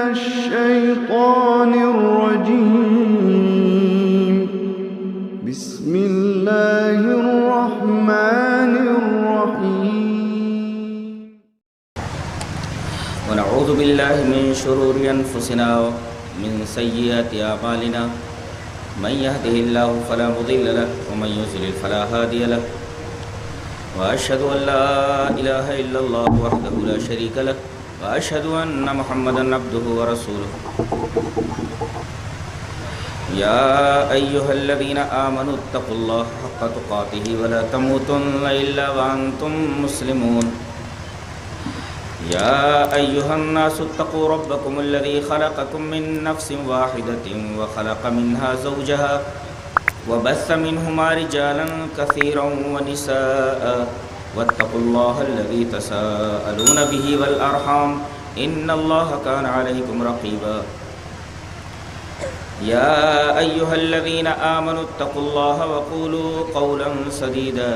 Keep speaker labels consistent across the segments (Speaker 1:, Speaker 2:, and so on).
Speaker 1: الشيطان الرجيم. بسم الله الرحمن الرحيم.
Speaker 2: ونعوذ بالله من شرور أنفسنا ومن سيئات أعمالنا. من يهده الله فلا مضل له ومن يضلل فلا هادي له. وأشهد أن لا إله إلا الله وحده لا شريك له وأشهد أن محمدا عبده ورسوله. يا أيها الذين آمنوا اتقوا الله حق تقاته ولا تموتن إلا وأنتم مسلمون. يا أيها الناس اتقوا ربكم الذي خلقكم من نفس واحدة وخلق منها زوجها وبث منهما رجالا كثيرا ونساء واتقوا الله الذي تساءلون به والأرحام إن الله كان عليكم رقيبا. يا أيها الذين آمنوا اتقوا الله وقولوا قولا سديدا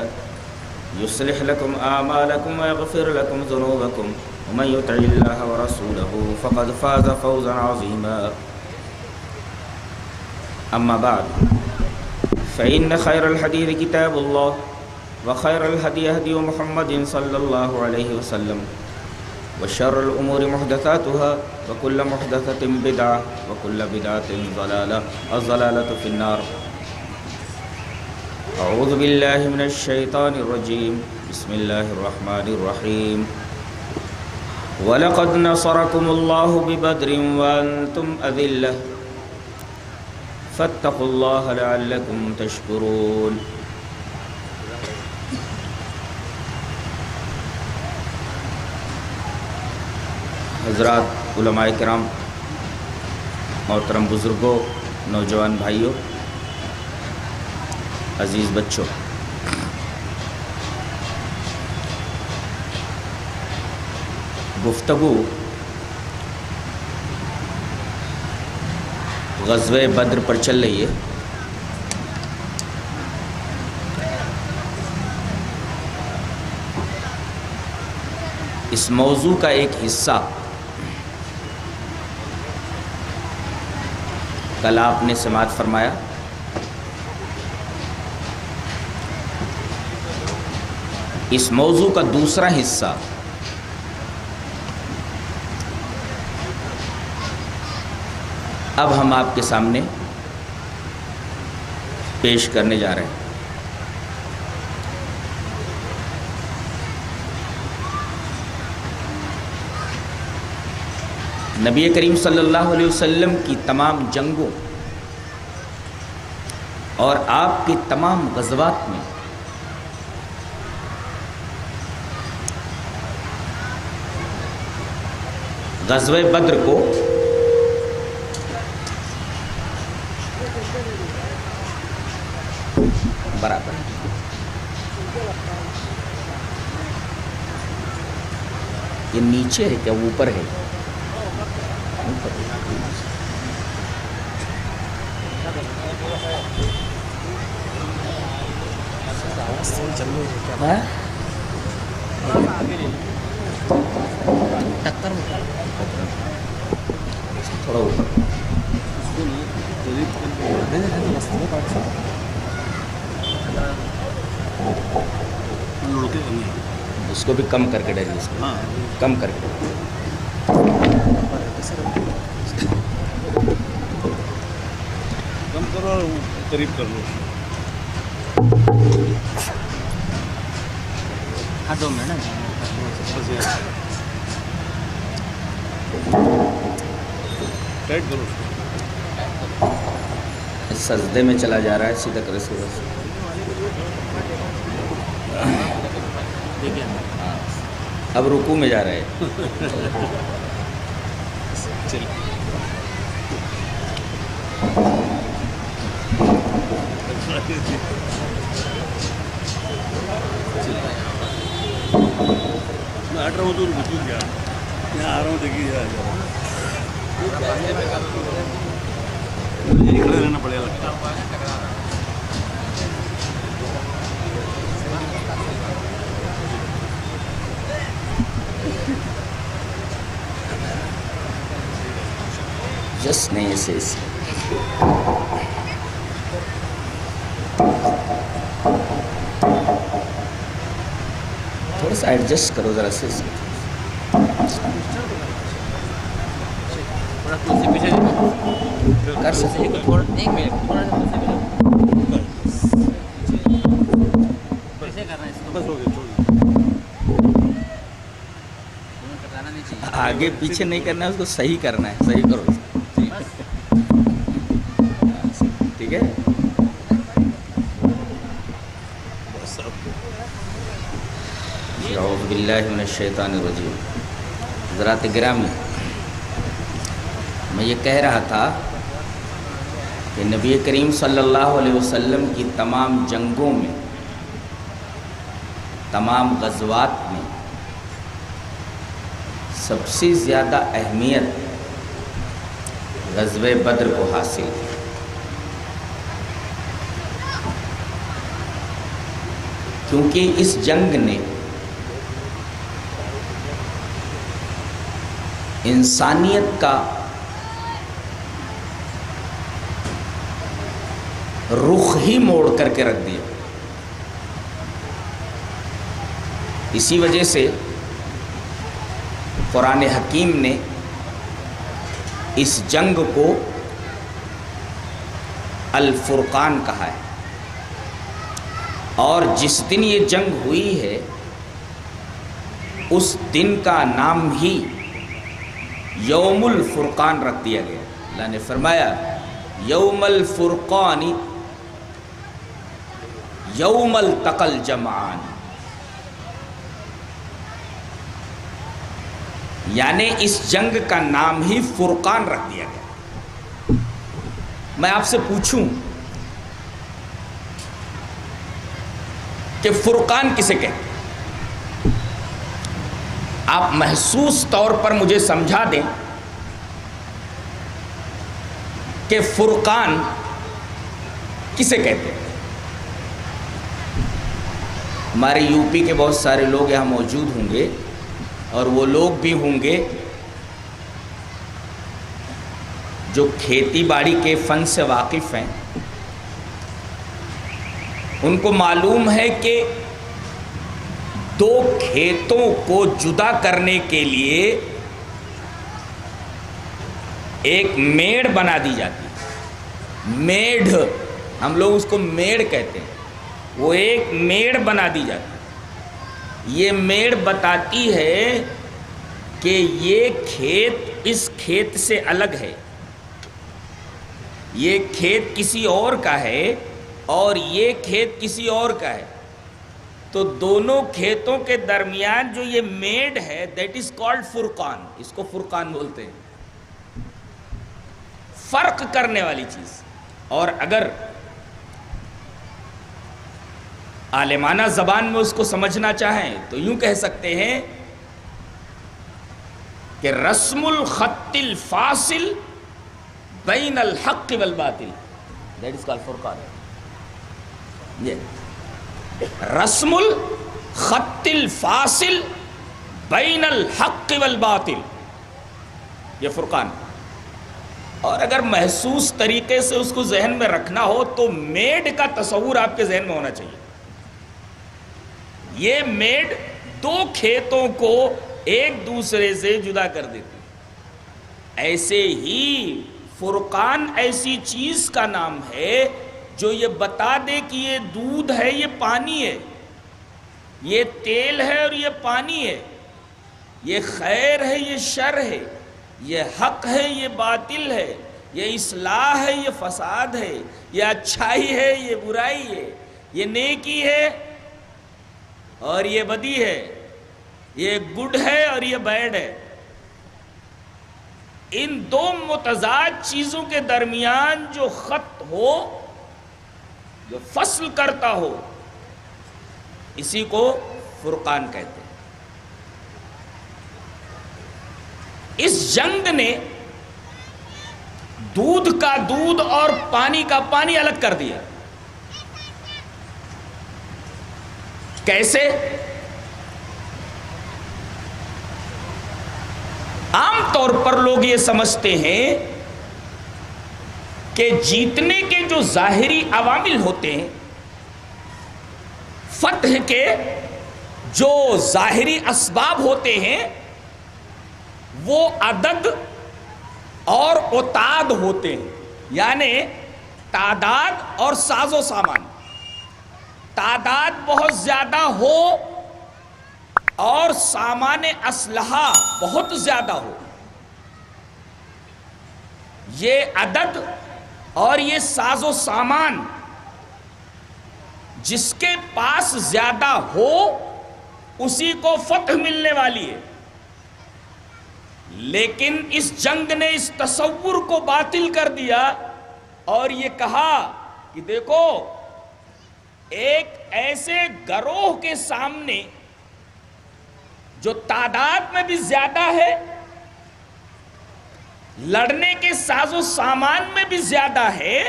Speaker 2: يصلح لكم أعمالكم ويغفر لكم ذنوبكم ومن يطع الله ورسوله فقد فاز فوزا عظيما. أما بعد فإن خير الحديث كتاب الله وخير الهدي هدي محمد صلى الله عليه وسلم وشر الأمور محدثاتها وكل محدثة بدعة وكل بدعة ضلالة الضلالة في النار. أعوذ بالله من الشيطان الرجيم. بسم الله الرحمن الرحيم. وَلَقَدْ نَصَرَكُمُ اللَّهُ بِبَدْرٍ وَأَنْتُمْ أَذِلَّةٌ فَاتَّقُوا اللَّهَ لَعَلَّكُمْ تَشْكُرُونَ. حضرات، علماء کرام، محترم بزرگوں، نوجوان بھائیوں، عزیز بچوں، گفتگو غزوہ بدر پر چل رہی ہے. اس موضوع کا ایک حصہ کل آپ نے سماعت فرمایا. اس موضوع کا دوسرا حصہ اب ہم آپ کے سامنے پیش کرنے جا رہے ہیں. نبی کریم صلی اللہ علیہ وسلم کی تمام جنگوں اور آپ کی تمام غزوات میں غزوہ بدر کو برابر یہ نیچے ہے کیا اوپر ہے؟ تھوڑا اوپر اس کو بھی کم کر کے ڈالیے. اس کو کم کر کے
Speaker 3: کم کرو اور قریب کر لو.
Speaker 2: ہاں 2 منٹ
Speaker 3: ٹائٹ کرو.
Speaker 2: سجدے میں چلا جا رہا ہے سیدھا کرے سے. اب رکوع میں جا رہے ہیں.
Speaker 3: میں ہٹ رہا ہوں تو رکو کیا یہاں آ رہا ہوں دیکھیے مجھے کھڑے رہنا پڑے گا.
Speaker 2: جسٹ نہیں ایسے تھوڑا سا ایڈجسٹ کرو ذرا سے کر سکتے
Speaker 3: بس ہو گیا، چھوڑ
Speaker 2: آگے پیچھے نہیں کرنا ہے، اس کو صحیح کرنا ہے، صحیح کرو ٹھیک ہے. اعوذ باللہ من الشیطان الرجیم. حضرات گرامی، میں یہ کہہ رہا تھا کہ نبی کریم صلی اللہ علیہ وسلم کی تمام جنگوں میں، تمام غزوات میں سب سے زیادہ اہمیت غزوہ بدر کو حاصل تھی. کیونکہ اس جنگ نے انسانیت کا رخ ہی موڑ کر کے رکھ دیا. اسی وجہ سے قرآن حکیم نے اس جنگ کو الفرقان کہا ہے، اور جس دن یہ جنگ ہوئی ہے اس دن کا نام ہی یوم الفرقان رکھ دیا گیا. اللہ نے فرمایا یوم الفرقان یوم التقى الجمعان، یعنی اس جنگ کا نام ہی فرقان رکھ دیا گیا. میں آپ سے پوچھوں کہ فرقان کسے کہتے ہیں؟ آپ محسوس طور پر مجھے سمجھا دیں کہ فرقان کسے کہتے ہیں. ہمارے یو پی کے بہت سارے لوگ یہاں موجود ہوں گے، اور وہ لوگ بھی ہوں گے جو کھیتی باڑی کے فن سے واقف ہیں. ان کو معلوم ہے کہ دو کھیتوں کو جدا کرنے کے لیے ایک میڑ بنا دی جاتی ہے. میڑ، ہم لوگ اس کو میڑ کہتے ہیں. وہ ایک میڑ بنا دی جاتی ہے. یہ میڑ بتاتی ہے کہ یہ کھیت اس کھیت سے الگ ہے، یہ کھیت کسی اور کا ہے اور یہ کھیت کسی اور کا ہے. تو دونوں کھیتوں کے درمیان جو یہ میڑ ہے دیٹ از کالڈ فرقان. اس کو فرقان بولتے ہیں، فرق کرنے والی چیز. اور اگر عالمانہ زبان میں اس کو سمجھنا چاہیں تو یوں کہہ سکتے ہیں کہ رسم الخط الفاصل بین الحق والباطل، دیٹ از کالڈ فرقان. یہ رسم الخط الفاصل بین الحق والباطل، یہ فرقان. اور اگر محسوس طریقے سے اس کو ذہن میں رکھنا ہو تو میڈ کا تصور آپ کے ذہن میں ہونا چاہیے. یہ میڈ دو کھیتوں کو ایک دوسرے سے جدا کر دیتی. ایسے ہی فرقان ایسی چیز کا نام ہے جو یہ بتا دے کہ یہ دودھ ہے، یہ پانی ہے، یہ تیل ہے اور یہ پانی ہے، یہ خیر ہے، یہ شر ہے، یہ حق ہے، یہ باطل ہے، یہ اصلاح ہے، یہ فساد ہے، یہ اچھائی ہے، یہ برائی ہے، یہ نیکی ہے اور یہ بدی ہے، یہ گڈ ہے اور یہ بیڈ ہے. ان دو متضاد چیزوں کے درمیان جو خط ہو، جو فصل کرتا ہو، اسی کو فرقان کہتے ہیں. اس جنگ نے دودھ کا دودھ اور پانی کا پانی الگ کر دیا. کیسے؟ عام طور پر لوگ یہ سمجھتے ہیں کہ جیتنے کے جو ظاہری عوامل ہوتے ہیں، فتح کے جو ظاہری اسباب ہوتے ہیں، وہ عدد اور اعداد ہوتے ہیں، یعنی تعداد اور ساز و سامان۔ تعداد بہت زیادہ ہو اور سامان اسلحہ بہت زیادہ ہو، یہ عدد اور یہ ساز و سامان جس کے پاس زیادہ ہو اسی کو فتح ملنے والی ہے۔ لیکن اس جنگ نے اس تصور کو باطل کر دیا اور یہ کہا کہ دیکھو، ایک ایسے گروہ کے سامنے جو تعداد میں بھی زیادہ ہے، لڑنے کے ساز و سامان میں بھی زیادہ ہے،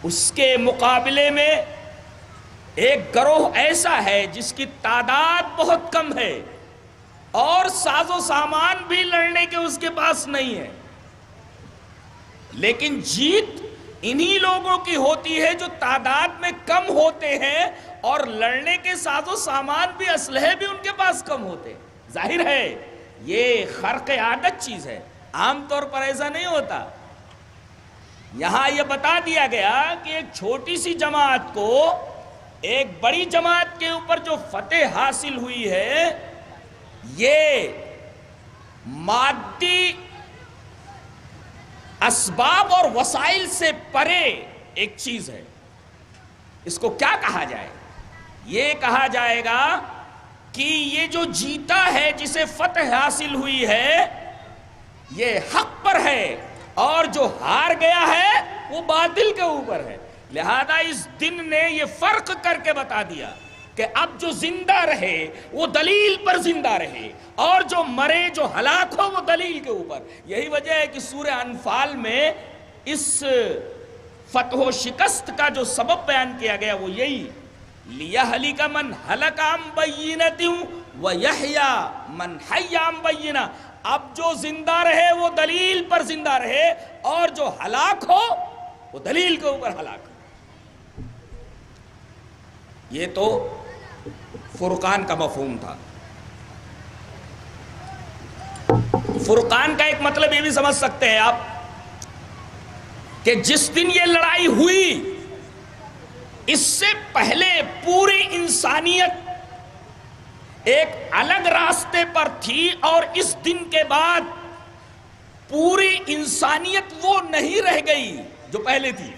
Speaker 2: اس کے مقابلے میں ایک گروہ ایسا ہے جس کی تعداد بہت کم ہے اور ساز و سامان بھی لڑنے کے اس کے پاس نہیں ہے، لیکن جیت انہی لوگوں کی ہوتی ہے جو تعداد میں کم ہوتے ہیں اور لڑنے کے ساز و سامان بھی، اسلحے بھی ان کے پاس کم ہوتے ہیں۔ ظاہر ہے یہ خرق عادت چیز ہے، عام طور پر ایسا نہیں ہوتا۔ یہاں یہ بتا دیا گیا کہ ایک چھوٹی سی جماعت کو ایک بڑی جماعت کے اوپر جو فتح حاصل ہوئی ہے، یہ مادی اسباب اور وسائل سے پرے ایک چیز ہے۔ اس کو کیا کہا جائے؟ یہ کہا جائے گا کہ یہ جو جیتا ہے، جسے فتح حاصل ہوئی ہے، یہ حق پر ہے، اور جو ہار گیا ہے وہ باطل کے اوپر ہے۔ لہذا اس دن نے یہ فرق کر کے بتا دیا کہ اب جو زندہ رہے وہ دلیل پر زندہ رہے، اور جو مرے، جو ہلاک ہو، وہ دلیل کے اوپر۔ یہی وجہ ہے کہ سورہ انفال میں اس فتح و شکست کا جو سبب بیان کیا گیا وہ یہی، لِيَهْلِكَ مَنْ هَلَكَ عَنْ بَيِّنَةٍ وَيَحْيَا مَنْ حَيَّ عَنْ بَيِّنَةٍ۔ اب جو زندہ رہے وہ دلیل پر زندہ رہے، اور جو ہلاک ہو وہ دلیل کے اوپر ہلاک ہو۔ یہ تو فرقان کا مفہوم تھا۔ فرقان کا ایک مطلب یہ بھی سمجھ سکتے ہیں آپ کہ جس دن یہ لڑائی ہوئی، اس سے پہلے پوری انسانیت ایک الگ راستے پر تھی، اور اس دن کے بعد پوری انسانیت وہ نہیں رہ گئی جو پہلے تھی۔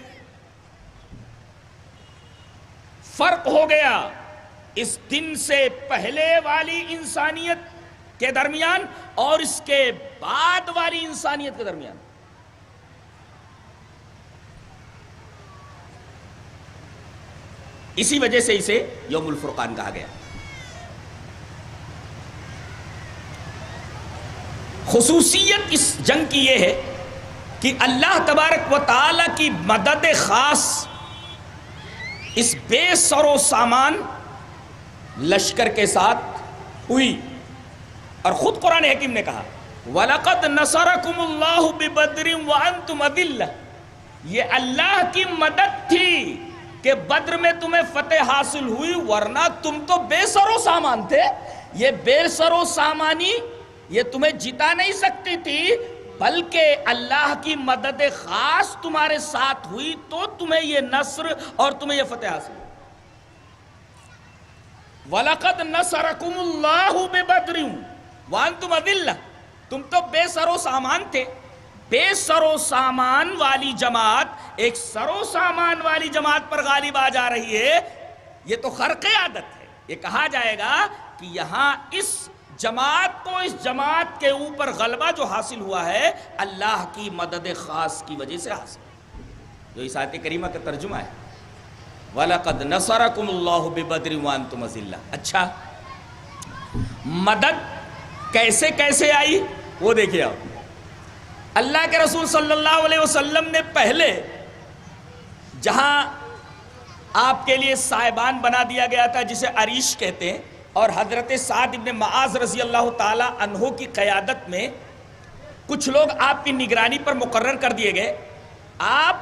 Speaker 2: فرق ہو گیا اس دن سے پہلے والی انسانیت کے درمیان اور اس کے بعد والی انسانیت کے درمیان۔ اسی وجہ سے اسے یوم الفرقان کہا گیا۔ خصوصیت اس جنگ کی یہ ہے کہ اللہ تبارک و تعالی کی مدد خاص اس بے سر و سامان لشکر کے ساتھ ہوئی، اور خود قرآن حکیم نے کہا وَلَقَدْ نَصَرَكُمُ اللَّهُ بِبَدْرٍ وَأَنْتُمْ أَذِلَّةٌ۔ یہ اللہ کی مدد تھی کہ بدر میں تمہیں فتح حاصل ہوئی، ورنہ تم تو بے سر و سامان تھے۔ یہ بے سر و سامانی یہ تمہیں جتا نہیں سکتی تھی، بلکہ اللہ کی مدد خاص تمہارے ساتھ ہوئی تو تمہیں یہ نصر اور تمہیں یہ فتح حاصل ہوئی۔ وَلَقَدْ نَصَرَكُمُ اللَّهُ بِبَدْرٍ وَأَنْتُمْ أَذِلَّةٌ۔ تم تو بے سر و سامان تھے۔ بے سر و سامان والی جماعت ایک سر و سامان والی جماعت پر غالب آ جا رہی ہے، یہ تو خرق عادت ہے۔ یہ کہا جائے گا کہ یہاں اس جماعت کو، اس جماعت کے اوپر غلبہ جو حاصل ہوا ہے، اللہ کی مدد خاص کی وجہ سے حاصل، جو اس آیت کریمہ کا ترجمہ ہے وَلَقَدْ نَصَرَكُمُ اللَّهُ بِبَدْرٍ وَأَنْتُمْ أَذِلَّةٌ۔ اچھا، مدد کیسے کیسے آئی وہ دیکھیں آپ۔ اللہ کے رسول صلی اللہ علیہ وسلم نے پہلے جہاں آپ کے لیے سائبان بنا دیا گیا تھا جسے عریش کہتے ہیں، اور حضرت سعد ابن معاذ رضی اللہ تعالی عنہ کی قیادت میں
Speaker 4: کچھ لوگ آپ کی نگرانی پر مقرر کر دیے گئے. آپ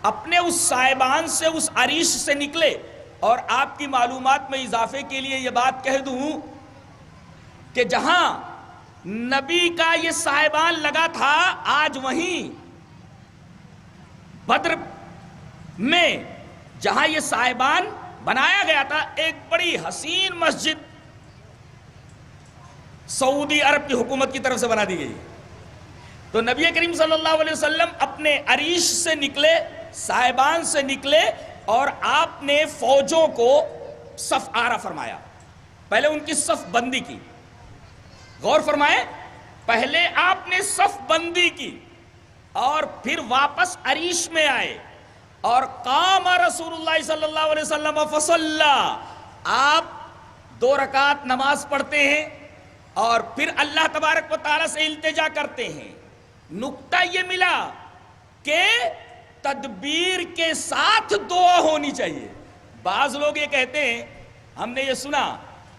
Speaker 4: اپنے اس صاحبان سے، اس عریش سے نکلے. اور آپ کی معلومات میں اضافے کے لیے یہ بات کہہ دوں کہ جہاں نبی کا یہ صاحبان لگا تھا، آج وہیں بدر میں جہاں یہ صاحبان بنایا گیا تھا، ایک بڑی حسین مسجد سعودی عرب کی حکومت کی طرف سے بنا دی گئی. تو نبی کریم صلی اللہ علیہ وسلم اپنے عریش سے نکلے، صاحبان سے نکلے، اور آپ نے فوجوں کو صف آرا فرمایا. پہلے ان کی صف بندی کی. غور فرمائیں، پہلے آپ نے صف بندی کی اور پھر واپس عریش میں آئے. اور قام رسول اللہ صلی اللہ علیہ وسلم فصلی، آپ 2 رکعت نماز پڑھتے ہیں اور پھر اللہ تبارک و تعالیٰ سے التجا کرتے ہیں. نقطہ یہ ملا کہ تدبیر کے ساتھ دعا ہونی چاہیے. بعض لوگ یہ کہتے ہیں، ہم نے یہ سنا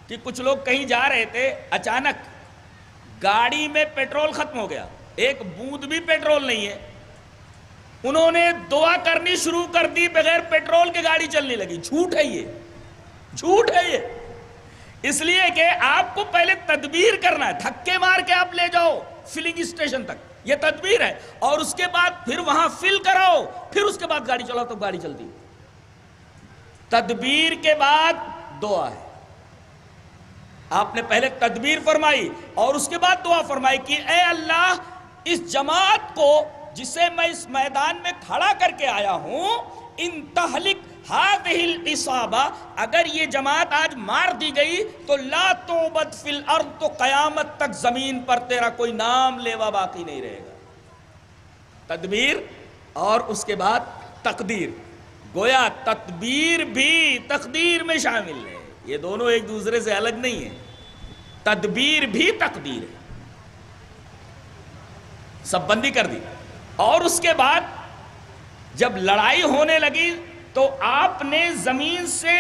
Speaker 4: کہ کچھ لوگ کہیں جا رہے تھے، اچانک گاڑی میں پیٹرول ختم ہو گیا، ایک بوند بھی پیٹرول نہیں ہے. انہوں نے دعا کرنی شروع کر دی، بغیر پیٹرول کے گاڑی چلنے لگی. جھوٹ ہے یہ، جھوٹ ہے یہ. اس لیے کہ آپ کو پہلے تدبیر کرنا ہے. دھکے مار کے آپ لے جاؤ فلنگ اسٹیشن تک، یہ تدبیر ہے. اور اس کے بعد پھر وہاں فل کراؤ، پھر اس کے بعد گاڑی چلاؤ تو گاڑی چلتی. تدبیر کے بعد دعا ہے. آپ نے پہلے تدبیر فرمائی اور اس کے بعد دعا فرمائی کہ اے اللہ، اس جماعت کو جسے میں اس میدان میں کھڑا کر کے آیا ہوں، ان تہلک هذه العصابہ، اگر یہ جماعت آج مار دی گئی تو لا توبت فی الارض، تو قیامت تک زمین پر تیرا کوئی نام لیوا باقی نہیں رہے گا. تدبیر اور اس کے بعد تقدیر. گویا تدبیر بھی تقدیر میں شامل ہے، یہ دونوں ایک دوسرے سے الگ نہیں ہیں. تدبیر بھی تقدیر ہے. سب بندی کر دی. اور اس کے بعد جب لڑائی ہونے لگی تو آپ نے زمین سے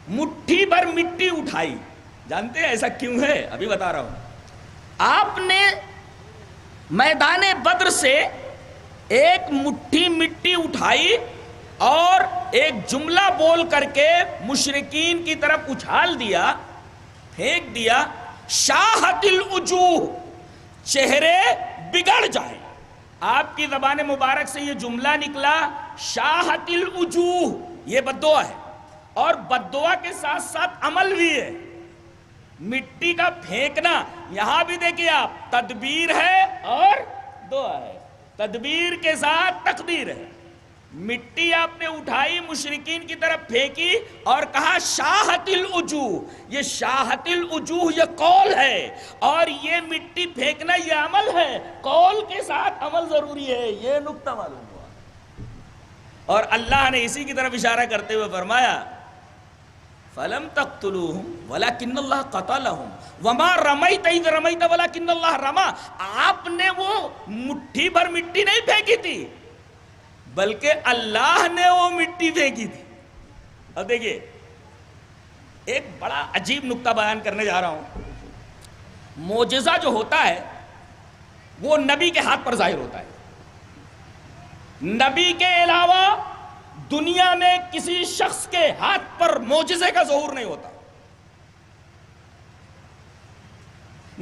Speaker 4: مٹھی بھر مٹی اٹھائی. جانتے ہیں ایسا کیوں ہے؟ ابھی بتا رہا ہوں. آپ نے میدان بدر سے ایک مٹھی مٹی اٹھائی اور ایک جملہ بول کر کے مشرکین کی طرف اچھال دیا، پھینک دیا. شاہت الوجوہ، چہرے بگڑ جائیں. آپ کی زبان مبارک سے یہ جملہ نکلا، شاہت الوجوہ. یہ بددعا ہے اور بددعا کے ساتھ ساتھ عمل بھی ہے. مٹی کا پھینکنا، یہاں بھی دیکھیے آپ، تدبیر ہے اور دعا ہے. تدبیر کے ساتھ تقدیر ہے. مٹی آپ نے اٹھائی، مشرکین کی طرف پھینکی اور کہا شاہت الوجوہ. یہ شاہت الوجوہ یہ قول ہے اور یہ مٹی پھینکنا یہ عمل ہے. قول کے ساتھ عمل ضروری ہے، یہ نقطہ معلوم ہوا. اور اللہ نے اسی کی طرف اشارہ کرتے ہوئے فرمایا فَلَمْ تَقْتُلُوهُمْ وَلَكِنَّ اللَّهَ قَتَلَهُمْ وَمَا رَمَيْتَ إِذْ رَمَيْتَ وَلَكِنَّ اللَّهَ رَمَى. آپ نے وہ مٹھی بھر مٹی نہیں پھینکی تھی، بلکہ اللہ نے وہ مٹی پھینکی تھی. اب دیکھیے ایک بڑا عجیب نقطہ بیان کرنے جا رہا ہوں. معجزہ جو ہوتا ہے وہ نبی کے ہاتھ پر ظاہر ہوتا ہے. نبی کے علاوہ دنیا میں کسی شخص کے ہاتھ پر معجزے کا ظہور نہیں ہوتا.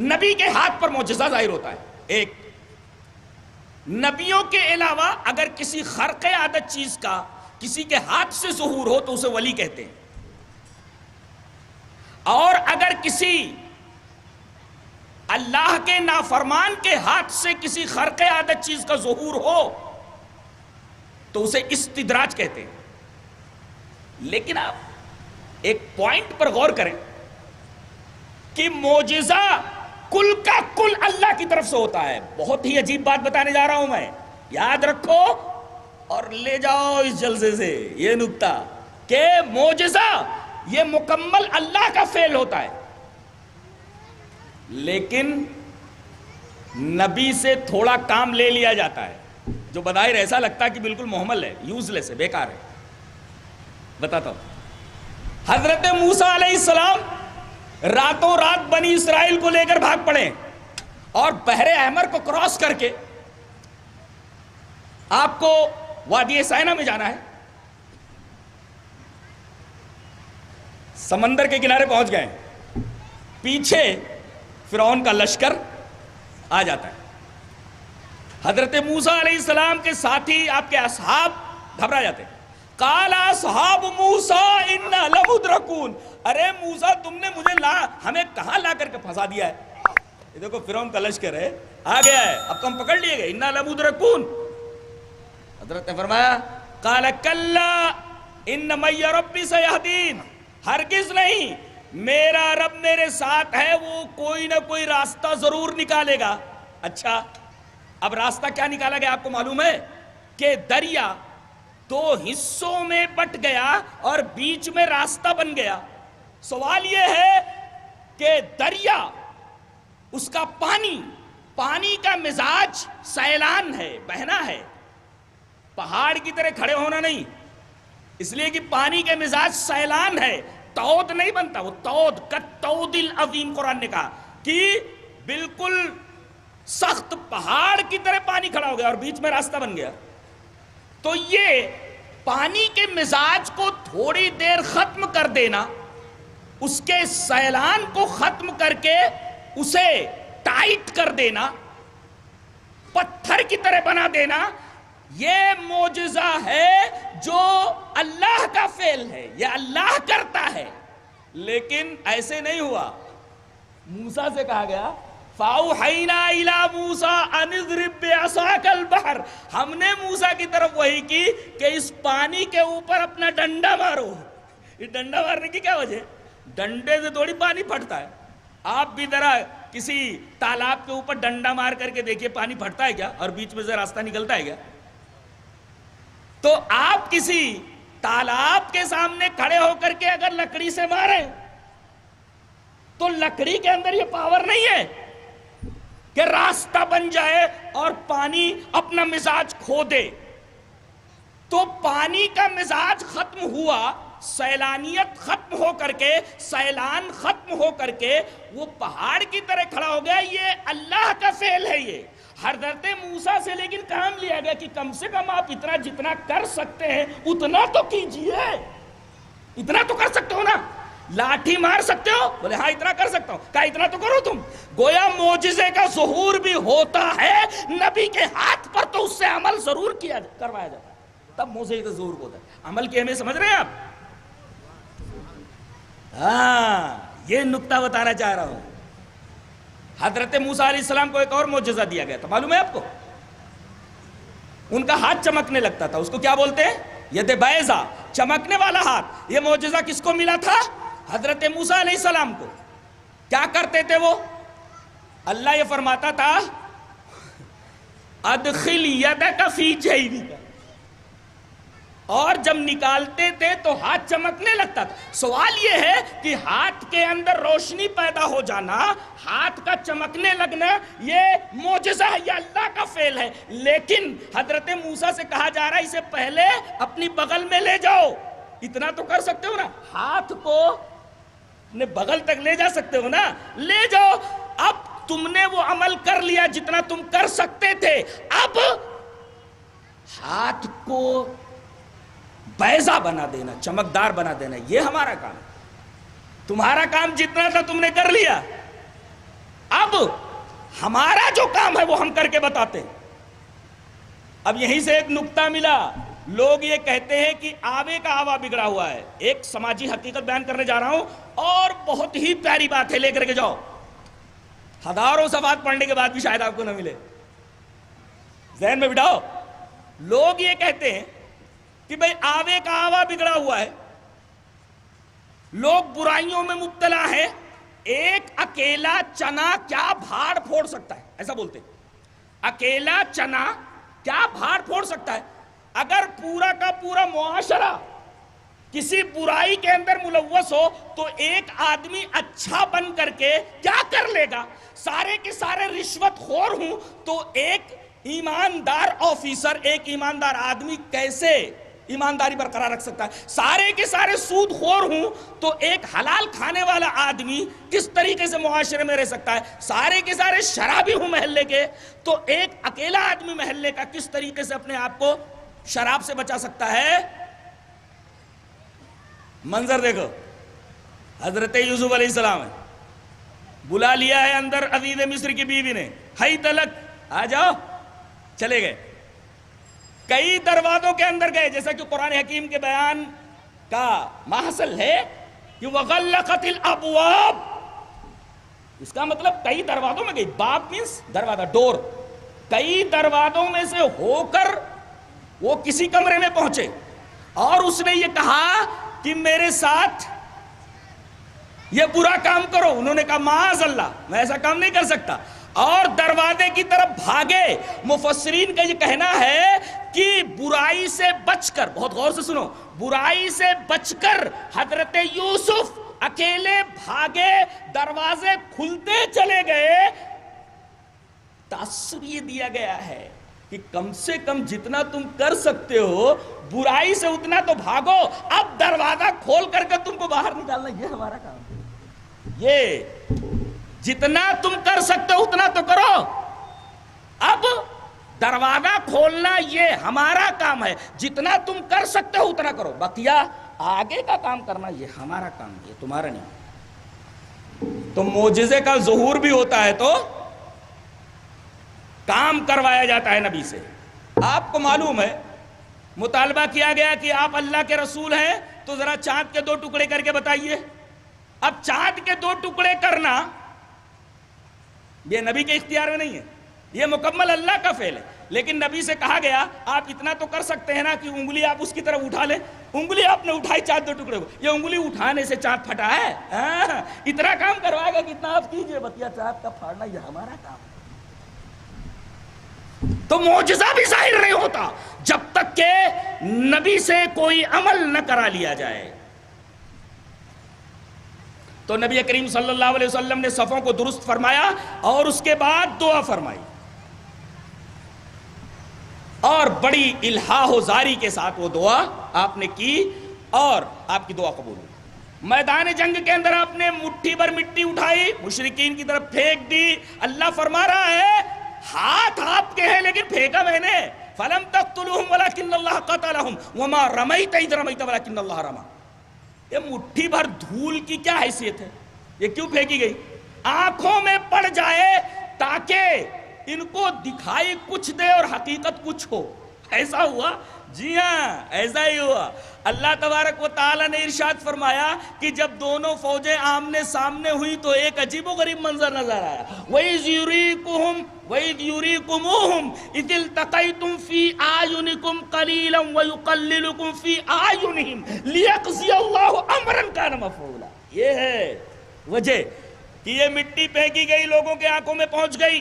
Speaker 4: نبی کے ہاتھ پر معجزہ ظاہر ہوتا ہے. ایک نبیوں کے علاوہ اگر کسی خرق عادت چیز کا کسی کے ہاتھ سے ظہور ہو تو اسے ولی کہتے ہیں. اور اگر کسی اللہ کے نافرمان کے ہاتھ سے کسی خرق عادت چیز کا ظہور ہو تو اسے استدراج کہتے ہیں. لیکن آپ ایک پوائنٹ پر غور کریں کہ معجزہ کل کا کل اللہ کی طرف سے ہوتا ہے. بہت ہی عجیب بات بتانے جا رہا ہوں میں، یاد رکھو اور لے جاؤ اس جلسے سے یہ نقطہ کہ معجزہ یہ مکمل اللہ کا فعل ہوتا ہے. لیکن نبی سے تھوڑا کام لے لیا جاتا ہے جو بظاہر ایسا لگتا ہے کہ بالکل محمل ہے، یوز لیس ہے، بیکار ہے. بتاتا ہوں. حضرت موسیٰ علیہ السلام راتوں رات بنی اسرائیل کو لے کر بھاگ پڑے اور بحر احمر کو کراس کر کے آپ کو وادی سائنا میں جانا ہے. سمندر کے کنارے پہنچ گئے, پیچھے فرعون کا لشکر آ جاتا ہے. حضرت موسیٰ علیہ السلام کے ساتھی, آپ کے اصحاب گھبرا جاتے ہیں. قال اصحاب موسیٰ انا لمدرکون, ارے موسیٰ تم نے مجھے ہمیں کہاں لا کر کے پھنسا دیا ہے. یہ دیکھو فرعون کا لشکر ہے, آ گیا ہے, اب تو ہم پکڑ لیے گئے. انا لمدرکون. حضرت نے فرمایا قال کلا ان معی ربی سیہدین, ہرگز نہیں, میرا رب میرے ساتھ ہے, وہ کوئی نہ کوئی راستہ ضرور نکالے گا. اچھا, اب راستہ کیا نکالا گیا آپ کو معلوم ہے کہ دریا دو حصوں میں بٹ گیا اور بیچ میں راستہ بن گیا. سوال یہ ہے کہ دریا, اس کا پانی کا مزاج سیلان ہے, بہنا ہے, پہاڑ کی طرح کھڑے ہونا نہیں, اس لیے کہ پانی کے مزاج سیلان ہے, تود نہیں بنتا. وہ تود کالتود العظیم, قرآن نے کہا کہ بالکل سخت پہاڑ کی طرح پانی کھڑا ہو گیا اور بیچ میں راستہ بن گیا. تو یہ پانی کے مزاج کو تھوڑی دیر ختم کر دینا, اس کے سیلان کو ختم کر کے اسے ٹائٹ کر دینا, پتھر کی طرح بنا دینا, یہ معجزہ ہے جو اللہ کا فعل ہے, یہ اللہ کرتا ہے. لیکن ایسے نہیں ہوا. موسیٰ سے کہا گیا فَأَوْحَيْنَا إِلَىٰ مُوسَىٰ أَنِ اضْرِب بِّعَصَاكَ الْبَحْرَ, ہم نے موسیٰ کی طرف وحی کی کہ اس پانی کے اوپر اپنا ڈنڈا مارو. یہ ڈنڈا مارنے کی کیا وجہ؟ ڈنڈے سے تھوڑی پانی پھٹتا ہے. آپ بھی ذرا کسی تالاب کے اوپر ڈنڈا مار کر کے دیکھیے, پانی پھٹتا ہے کیا اور بیچ میں سے راستہ نکلتا ہے کیا؟ تو آپ کسی تالاب کے سامنے کھڑے ہو کر کے اگر لکڑی سے ماریں تو لکڑی کے اندر یہ پاور نہیں ہے کہ راستہ بن جائے اور پانی اپنا مزاج کھو دے. تو پانی کا مزاج ختم ہوا, سیلانیت ختم ہو کر کے, سیلان ختم ہو کر کے وہ پہاڑ کی طرح کھڑا ہو گیا. یہ اللہ کا فعل ہے. یہ حضرت موسیٰ سے لیکن کام لیا گیا کہ کم سے کم آپ اتنا جتنا کر سکتے ہیں اتنا تو کیجئے, اتنا تو کر سکتے ہو نا. لاٹھی مار سکتے ہو؟ بولے ہاں اتنا کر سکتا ہوں. کہا اتنا تو کرو تم. گویا معجزے کا ظہور بھی ہوتا ہے نبی کے ہاتھ پر, تو اس سے عمل ضرور کروایا جاتا ہے, تب معجزے کا ظہور ہوتا ہے. عمل کی اہمیت سمجھ رہے ہیں آپ؟ ہاں, یہ نقطہ بتانا چاہ رہا ہوں. حضرت موسیٰ علیہ السلام کو ایک اور معجزہ دیا گیا تھا, معلوم ہے آپ کو؟ ان کا ہاتھ چمکنے لگتا تھا, اس کو کیا بولتے ہیں؟ ید بیضا, چمکنے والا ہاتھ. یہ معجزہ کس کو ملا تھا؟ حضرت موسیٰ علیہ السلام کو. کیا کرتے تھے وہ؟ اللہ یہ فرماتا تھا ادخل یدک فی جیبک, اور جب نکالتے تھے تو ہاتھ چمکنے لگتا تھا. سوال یہ ہے کہ ہاتھ کے اندر روشنی پیدا ہو جانا, ہاتھ کا چمکنے لگنا, یہ معجزہ ہے, یہ اللہ کا فعل ہے. لیکن حضرت موسیٰ سے کہا جا رہا ہے اسے پہلے اپنی بغل میں لے جاؤ. اتنا تو کر سکتے ہو نا, ہاتھ کو اپنے بغل تک لے جا سکتے ہو نا, لے جاؤ. اب تم نے وہ عمل کر لیا جتنا تم کر سکتے تھے, اب ہاتھ کو بیضا بنا دینا, چمکدار بنا دینا, یہ ہمارا کام. تمہارا کام جتنا تھا تم نے کر لیا, اب ہمارا جو کام ہے وہ ہم کر کے بتاتے ہیں. اب یہیں سے ایک نقطہ ملا. لوگ یہ کہتے ہیں کہ آبے کا آوا بگڑا ہوا ہے. ایک سماجی حقیقت بیان کرنے جا رہا ہوں اور بہت ہی پیاری بات ہے, لے کر کے جاؤ. ہزاروں صفحات پڑھنے کے بعد بھی شاید آپ کو نہ ملے, ذہن میں بٹھاؤ. لوگ یہ کہتے ہیں کہ بھئی آوے کا آوا بگڑا ہوا ہے, لوگ برائیوں میں مبتلا ہیں, ایک اکیلا چنا کیا بھاڑ پھوڑ سکتا ہے, ایسا بولتے ہیں. اکیلا چنا کیا بھاڑ پھوڑ سکتا ہے؟ اگر پورا کا پورا معاشرہ کسی برائی کے اندر ملوث ہو تو ایک آدمی اچھا بن کر کے کیا کر لے گا؟ سارے کے سارے رشوت خور ہوں تو ایک ایماندار آفیسر, ایک ایماندار آدمی کیسے ایمانداری برقرار رکھ سکتا ہے؟ سارے کے سارے سود خور ہوں تو ایک حلال کھانے والا آدمی کس طریقے سے معاشرے میں رہ سکتا ہے؟ سارے کے سارے شرابی ہوں محلے کے تو ایک اکیلا آدمی محلے کا کس طریقے سے اپنے آپ کو شراب سے بچا سکتا ہے؟ منظر دیکھو، حضرت یوسف علیہ السلام ہے، بلا لیا ہے اندر عزیز مصر کی بیوی نے، ہائی تلک آ جاؤ، چلے گئے، کئی دروازوں کے اندر گئے، جیسا کہ قرآن حکیم کے بیان کا محصل ہے کہ وغلقت الابواب، اس کا مطلب کئی دروازوں میں گئی، باب مینس دروازہ، ڈور، کئی دروازوں میں سے ہو کر وہ کسی کمرے میں پہنچے اور اس نے یہ کہا کہ میرے ساتھ یہ برا کام کرو، انہوں نے کہا معاذ اللہ، میں ایسا کام نہیں کر سکتا، اور دروازے کی طرف بھاگے۔ مفسرین کا یہ کہنا ہے کہ برائی سے بچ کر، بہت غور سے سنو، برائی سے بچ کر حضرت یوسف اکیلے بھاگے، دروازے کھلتے چلے گئے۔ تاثر یہ دیا گیا ہے کہ کم سے کم جتنا تم کر سکتے ہو برائی سے اتنا تو بھاگو، اب دروازہ کھول کر کے تم کو باہر نکالنا یہ ہمارا کام ہے، یہ جتنا تم کر سکتے ہو اتنا تو کرو، اب دروازہ کھولنا یہ ہمارا کام ہے، جتنا تم کر سکتے ہو اتنا کرو، بقیہ آگے کا کام کرنا یہ ہمارا کام ہے، یہ تمہارا نہیں۔ تو معجزے کا ظہور بھی ہوتا ہے تو کام کروایا جاتا ہے نبی سے۔ آپ کو معلوم ہے، مطالبہ کیا گیا کہ آپ اللہ کے رسول ہیں تو ذرا چاند کے 2 ٹکڑے کر کے بتائیے۔ اب چاند کے 2 ٹکڑے کرنا یہ نبی کے اختیار میں نہیں ہے، یہ مکمل اللہ کا فعل ہے، لیکن نبی سے کہا گیا آپ اتنا تو کر سکتے ہیں نا کہ انگلی آپ اس کی طرف اٹھا لیں۔ انگلی آپ نے اٹھائی چاند 2 ٹکڑے کو، یہ انگلی اٹھانے سے چاند پھٹا ہے؟ اتنا کام کروائے گا کہ اتنا آپ کیجئے، بقیہ چاند کا پھاڑنا یہ ہمارا کام ہے۔ تو معجزہ بھی ظاہر نہیں ہوتا جب تک کہ نبی سے کوئی عمل نہ کرا لیا جائے۔ تو نبی کریم صلی اللہ علیہ وسلم نے صفوں کو درست فرمایا اور اس کے بعد دعا فرمائی، اور بڑی الہا و زاری کے ساتھ وہ دعا آپ نے کی اور آپ کی دعا قبول ہوئی۔ میدان جنگ کے اندر آپ نے مٹھی بھر مٹی اٹھائی، مشرکین کی طرف پھینک دی۔ اللہ فرما رہا ہے ہاتھ آپ کے ہیں لیکن پھینکا میں نے، فَلَمْ تَقْتُلُوهُمْ وَلَكِنَّ اللَّهَ قَتَلَهُمْ وَمَا رَمَيْتَ إِذْ رَمَيْتَ وَلَكِنَّ اللَّهَ رَمَى۔ یہ مٹھی بھر دھول کی کیا حیثیت ہے؟ یہ کیوں پھینکی گئی؟ آنکھوں میں پڑ جائے تاکہ ان کو دکھائی کچھ دے اور حقیقت کچھ ہو۔ ایسا ہوا؟ جی ہاں، ایسا ہی ہوا۔ اللہ تبارک و تعالی نے ارشاد فرمایا کہ جب دونوں فوجیں آمنے سامنے ہوئی تو ایک عجیب و غریب منظر نظر آیا۔ وَإِذْ يُرِيكُمُوهُمْ إِذِ الْتَقَيْتُمْ فِي أَعْيُنِكُمْ قَلِيلًا وَيُقَلِّلُكُمْ فِي أَعْيُنِهِمْ لِيَقْضِيَ اللَّهُ أَمْرًا كَانَ مَفْعُولًا۔ یہ ہے وجہ کہ یہ مٹی پھینکی گئی، لوگوں کے آنکھوں میں پہنچ گئی،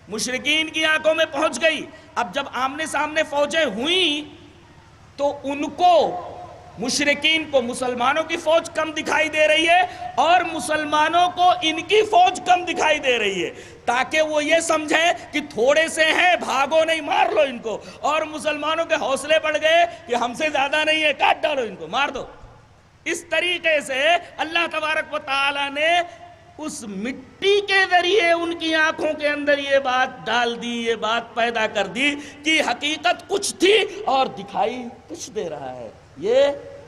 Speaker 4: مشرکین کی آنکھوں میں پہنچ گئی۔ اب جب آمنے سامنے فوجیں ہوئیں تو ان کو، مشرکین کو مسلمانوں کی فوج کم دکھائی دے رہی ہے اور مسلمانوں کو ان کی فوج کم دکھائی دے رہی ہے، تاکہ وہ یہ سمجھیں کہ تھوڑے سے ہیں، بھاگو نہیں، مار لو ان کو، اور مسلمانوں کے حوصلے بڑھ گئے کہ ہم سے زیادہ نہیں ہے، کاٹ ڈالو ان کو، مار دو۔ اس طریقے سے اللہ تبارک و تعالی نے اس مٹی کے ذریعے ان کی آنکھوں کے اندر یہ بات ڈال دی، یہ بات پیدا کر دی کہ حقیقت کچھ تھی اور دکھائی کچھ دے رہا ہے۔ یہ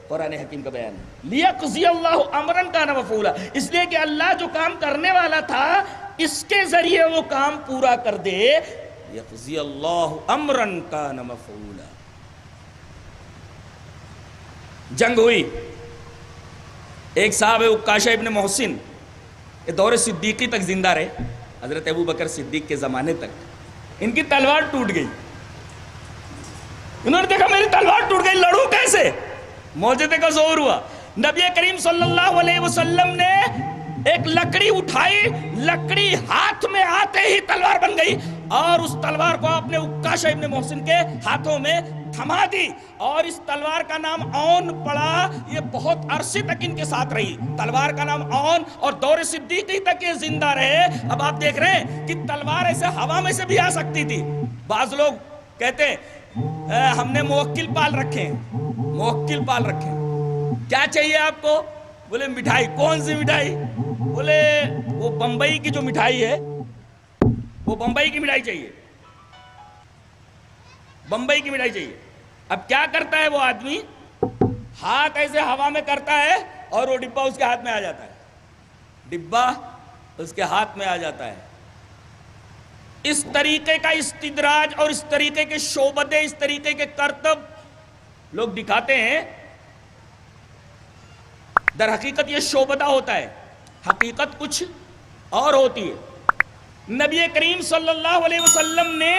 Speaker 4: قرآن حکیم کا بیان ہے۔ لِيَقْضِيَ اللَّهُ أَمْرًا كَانَ مَفْعُولًا، اس لیے کہ اللہ جو کام کرنے والا تھا اس کے ذریعے وہ کام پورا کر دے۔ لِيَقْضِيَ اللَّهُ أَمْرًا كَانَ مَفْعُولًا۔ جنگ ہوئی، ایک صاحب عکاشہ ابن محسن دور صدیقی تک زندہ رہے، حضرت ابو بکر صدیق کے زمانے تک۔ ان کی تلوار ٹوٹ گئی، انہوں نے دیکھا میری تلوار ٹوٹ گئی، لڑوں کیسے؟ معجزے کا ظہور ہوا۔ نبی کریم صلی اللہ علیہ وسلم نے ایک لکڑی اٹھائی، لکڑی ہاتھ میں آتے ہی تلوار بن گئی، اور اس تلوار کو آپ نے عکاشہ ابن محسن کے ہاتھوں میں تھما دی، اور اس تلوار کا نام اون پڑا۔ یہ بہت عرصے تک ان کے ساتھ رہی، تلوار کا نام اون، اور دور صدیقی تک یہ زندہ رہے۔ اب آپ دیکھ رہے ہیں کہ تلوار ایسے ہوا میں سے بھی آ سکتی تھی۔ بعض لوگ کہتے ہیں ہم نے موکل پال رکھے ہیں، موکل پال رکھے ہیں. کیا چاہیے آپ کو؟ بولے مٹھائی. کون سی مٹھائی؟ بولے وہ بمبئی کی جو مٹھائی ہے وہ بمبئی کی مٹھائی چاہیے, بمبئی کی مٹھائی چاہیے. اب کیا کرتا ہے وہ آدمی؟ ہاتھ ایسے ہوا میں کرتا ہے اور وہ ڈبہ اس کے ہاتھ میں آ جاتا ہے, ڈبہ اس کے ہاتھ میں آ جاتا ہے. اس طریقے کا استدراج اور اس طریقے کے شعبدے, اس طریقے کے کرتب لوگ دکھاتے ہیں. در حقیقت یہ شعبدہ ہوتا ہے, حقیقت کچھ اور ہوتی ہے. نبی کریم صلی اللہ علیہ وسلم نے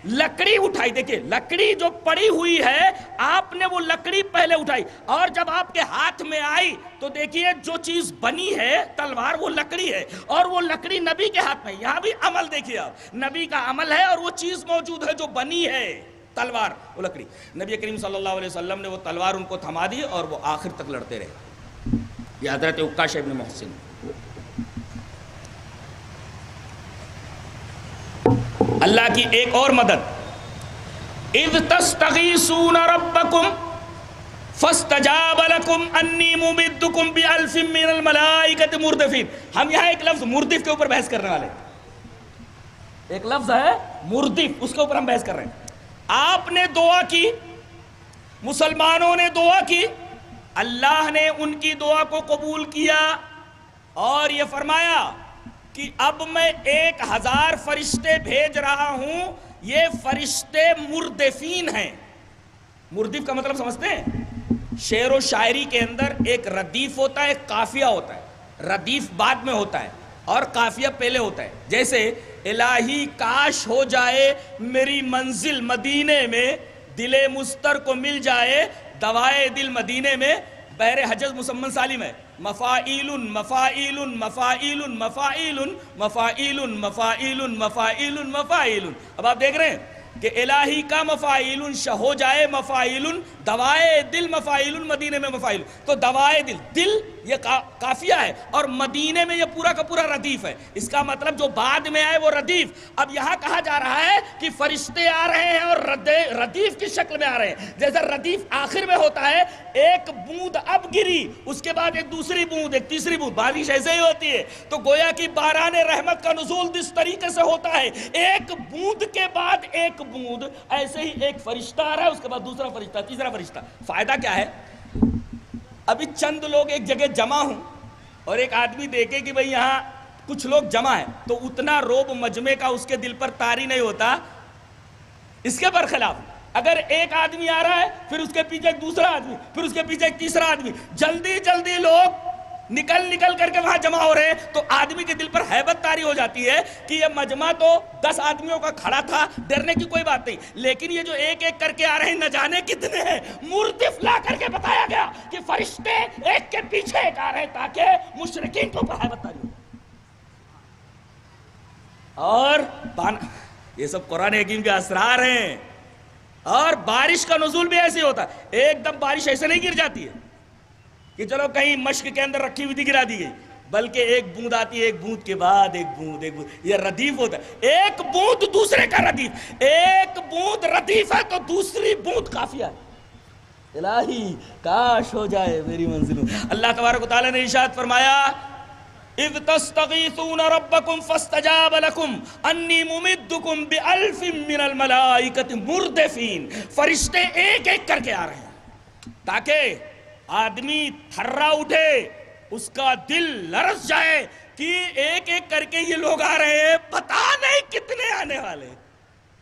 Speaker 4: لکڑی اٹھائی, دیکھیں لکڑی جو پڑی ہوئی ہے, آپ نے وہ لکڑی پہلے اٹھائی اور جب آپ کے ہاتھ میں آئی تو دیکھیے جو چیز بنی ہے تلوار وہ لکڑی ہے اور وہ لکڑی نبی کے ہاتھ میں. یہاں بھی عمل دیکھیے آپ, نبی کا عمل ہے اور وہ چیز موجود ہے جو بنی ہے تلوار, وہ لکڑی. نبی کریم صلی اللہ علیہ وسلم نے وہ تلوار ان کو تھما دی اور وہ آخر تک لڑتے رہے. یہ حضرت عکاشہ ابن محسن. اللہ کی ایک اور مدد, اذ تستغیثون ربکم فاستجاب لکم انی ممدکم بألف من الملائکۃ مردفین. ہم یہاں ایک لفظ مردف کے اوپر بحث کرنے والے ہیں, ایک لفظ ہے مردف, اس کے اوپر ہم بحث کر رہے ہیں. آپ نے دعا کی, مسلمانوں نے دعا کی, اللہ نے ان کی دعا کو قبول کیا اور یہ فرمایا کہ اب میں 1000 فرشتے بھیج رہا ہوں, یہ فرشتے مردفین ہیں. مردف کا مطلب سمجھتے ہیں؟ شعر و شاعری کے اندر ایک ردیف ہوتا ہے, ایک قافیہ ہوتا ہے. ردیف بعد میں ہوتا ہے اور قافیہ پہلے ہوتا ہے. جیسے الہی کاش ہو جائے میری منزل مدینے میں, دل مستر کو مل جائے دوائے دل مدینے میں. بحر حجز مسمن سالم ہے, مفائیل مفائیل مفائیل مفائیل مفائیل مفائیل مفائیل مفائیل. اب آپ دیکھ رہے ہیں کہ الہی کا مفائیل ہو جائے مفائیل, دوائے دل مفائیل, مدینے میں مفائیل. تو دوائے دل, دل یہ قافیہ ہے اور مدینے میں یہ پورا کا پورا ردیف ہے. اس کا مطلب جو بعد میں آئے وہ ردیف. اب یہاں کہا جا رہا ہے کہ فرشتے آ رہے ہیں اور ردیف کی شکل میں آ رہے ہیں. جیسے ردیف آخر میں ہوتا ہے, ایک بوند اب گری, اس کے بعد ایک دوسری بوند, ایک تیسری بوند, بارش ایسے ہی ہوتی ہے. تو گویا کہ باران رحمت کا نزول اس طریقے سے ہوتا ہے, ایک بوند کے بعد ایک بوند, ایسے ہی ایک فرشتہ آ رہا ہے, اس کے بعد دوسرا فرشتہ, تیسرا فرشتہ. فائدہ کیا ہے؟ ابھی چند لوگ ایک جگہ جمع ہوں اور ایک آدمی دیکھے کہ بھئی یہاں کچھ لوگ جمع ہیں, تو اتنا روب مجمع کا اس کے دل پر طاری نہیں ہوتا. اس کے برخلاف اگر ایک آدمی آ رہا ہے, پھر اس کے پیچھے ایک دوسرا آدمی, پھر اس کے پیچھے ایک تیسرا آدمی, جلدی جلدی لوگ نکل کر کے وہاں جمع ہو رہے ہیں, تو آدمی کے دل پر ہیبت طاری ہو جاتی ہے کہ یہ مجمع تو 10 آدمیوں کا کھڑا تھا, ڈرنے کی کوئی بات نہیں, لیکن یہ جو ایک ایک کر کے آ رہے ہیں نہ جانے کتنے ہیں. مردف لا کر کے بتایا گیا کہ فرشتے ایک کے پیچھے ایک آ رہے ہیں تاکہ مشرکین کے اوپر ہیبت طاری ہو. اور یہ سب قرآن حکیم کے اسرار ہیں. اور بارش کا نزول بھی ایسے ہوتا ہے, ایک دم بارش ایسے نہیں گر جاتی ہے کہ چلو کہیں مشک کے اندر رکھی ہوئی تھی گرا دی گئی, بلکہ ایک بوند آتی ہے, ایک بوند کے بعد ایک بوند, ایک بوند, یہ ردیف ہوتا ہے. ایک بوند دوسرے کا ردیف, ایک بوند ردیف ہے تو دوسری بوند قافیہ ہے. الہی کاش ہو جائے میری منزل. اللہ تبارک و تعالی نے ارشاد فرمایا, اذ تستغیثون ربکم فاستجاب لکم انی ممدکم بألف من الملائکۃ مردفین. فرشتے ایک ایک کر کے آ رہے ہیں تاکہ آدمی تھرا اٹھے, اس کا دل لرز جائے کہ ایک ایک کر کے یہ لوگ آ رہے ہیں, پتہ نہیں کتنے آنے والے.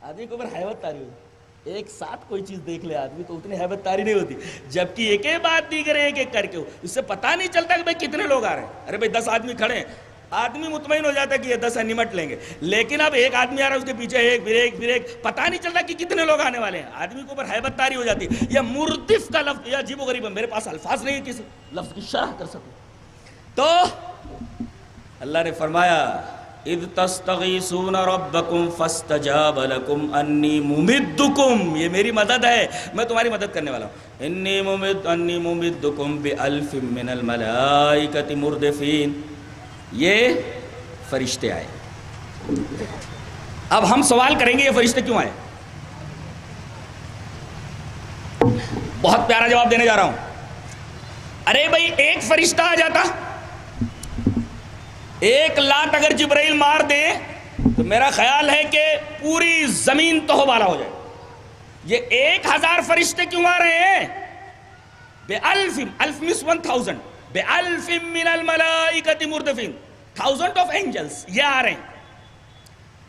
Speaker 4: آدمی کو اوپر ہیبت طاری ہوتی, ایک ساتھ کوئی چیز دیکھ لے آدمی تو اتنی ہیبت طاری نہیں ہوتی, جبکہ ایک ایک بات دیگر ایک ایک کر کے ہو, اس سے پتہ نہیں چلتا کہ بھئی کتنے لوگ آ رہے ہیں. ارے بھئی 10 آدمی کھڑے ہیں, آدمی مطمئن ہو جاتا ہے کہ یہ 10 نمٹ لیں گے, لیکن اب ایک آدمی آ رہا ہے, اس کے پیچھے ایک پھر ایک پھر ایک, پتہ نہیں چلتا کہ کتنے لوگ آنے والے ہیں. آدمی کو اوپر ہیبت طاری ہو جاتی ہے. یہ مردف کا لفظ یہ عجیب و غریب ہے, میرے پاس الفاظ نہیں کسی لفظ کی شرح کر سکوں. تو اللہ نے فرمایا اذ تستغیثون ربکم فاستجاب لکم انی ممدکم, یہ میری مدد ہے, میں تمہاری مدد کرنے والا ہوں. انی ممدکم بألف من الملائکۃ مردفین. یہ فرشتے آئے. اب ہم سوال کریں گے یہ فرشتے کیوں آئے. بہت پیارا جواب دینے جا رہا ہوں. ارے بھائی ایک فرشتہ آ جاتا, 1 لات اگر جبرائیل مار دے تو میرا خیال ہے کہ پوری زمین تہوبالا ہو جائے. یہ 1000 فرشتے کیوں آ رہے ہیں؟ بِأَلْفٍ, الف means 1000, بِأَلْفٍ مِّنَ الْمَلَائِكَةِ مُرْدِفِينَ, 1000 of angels یہ آ رہے ہیں.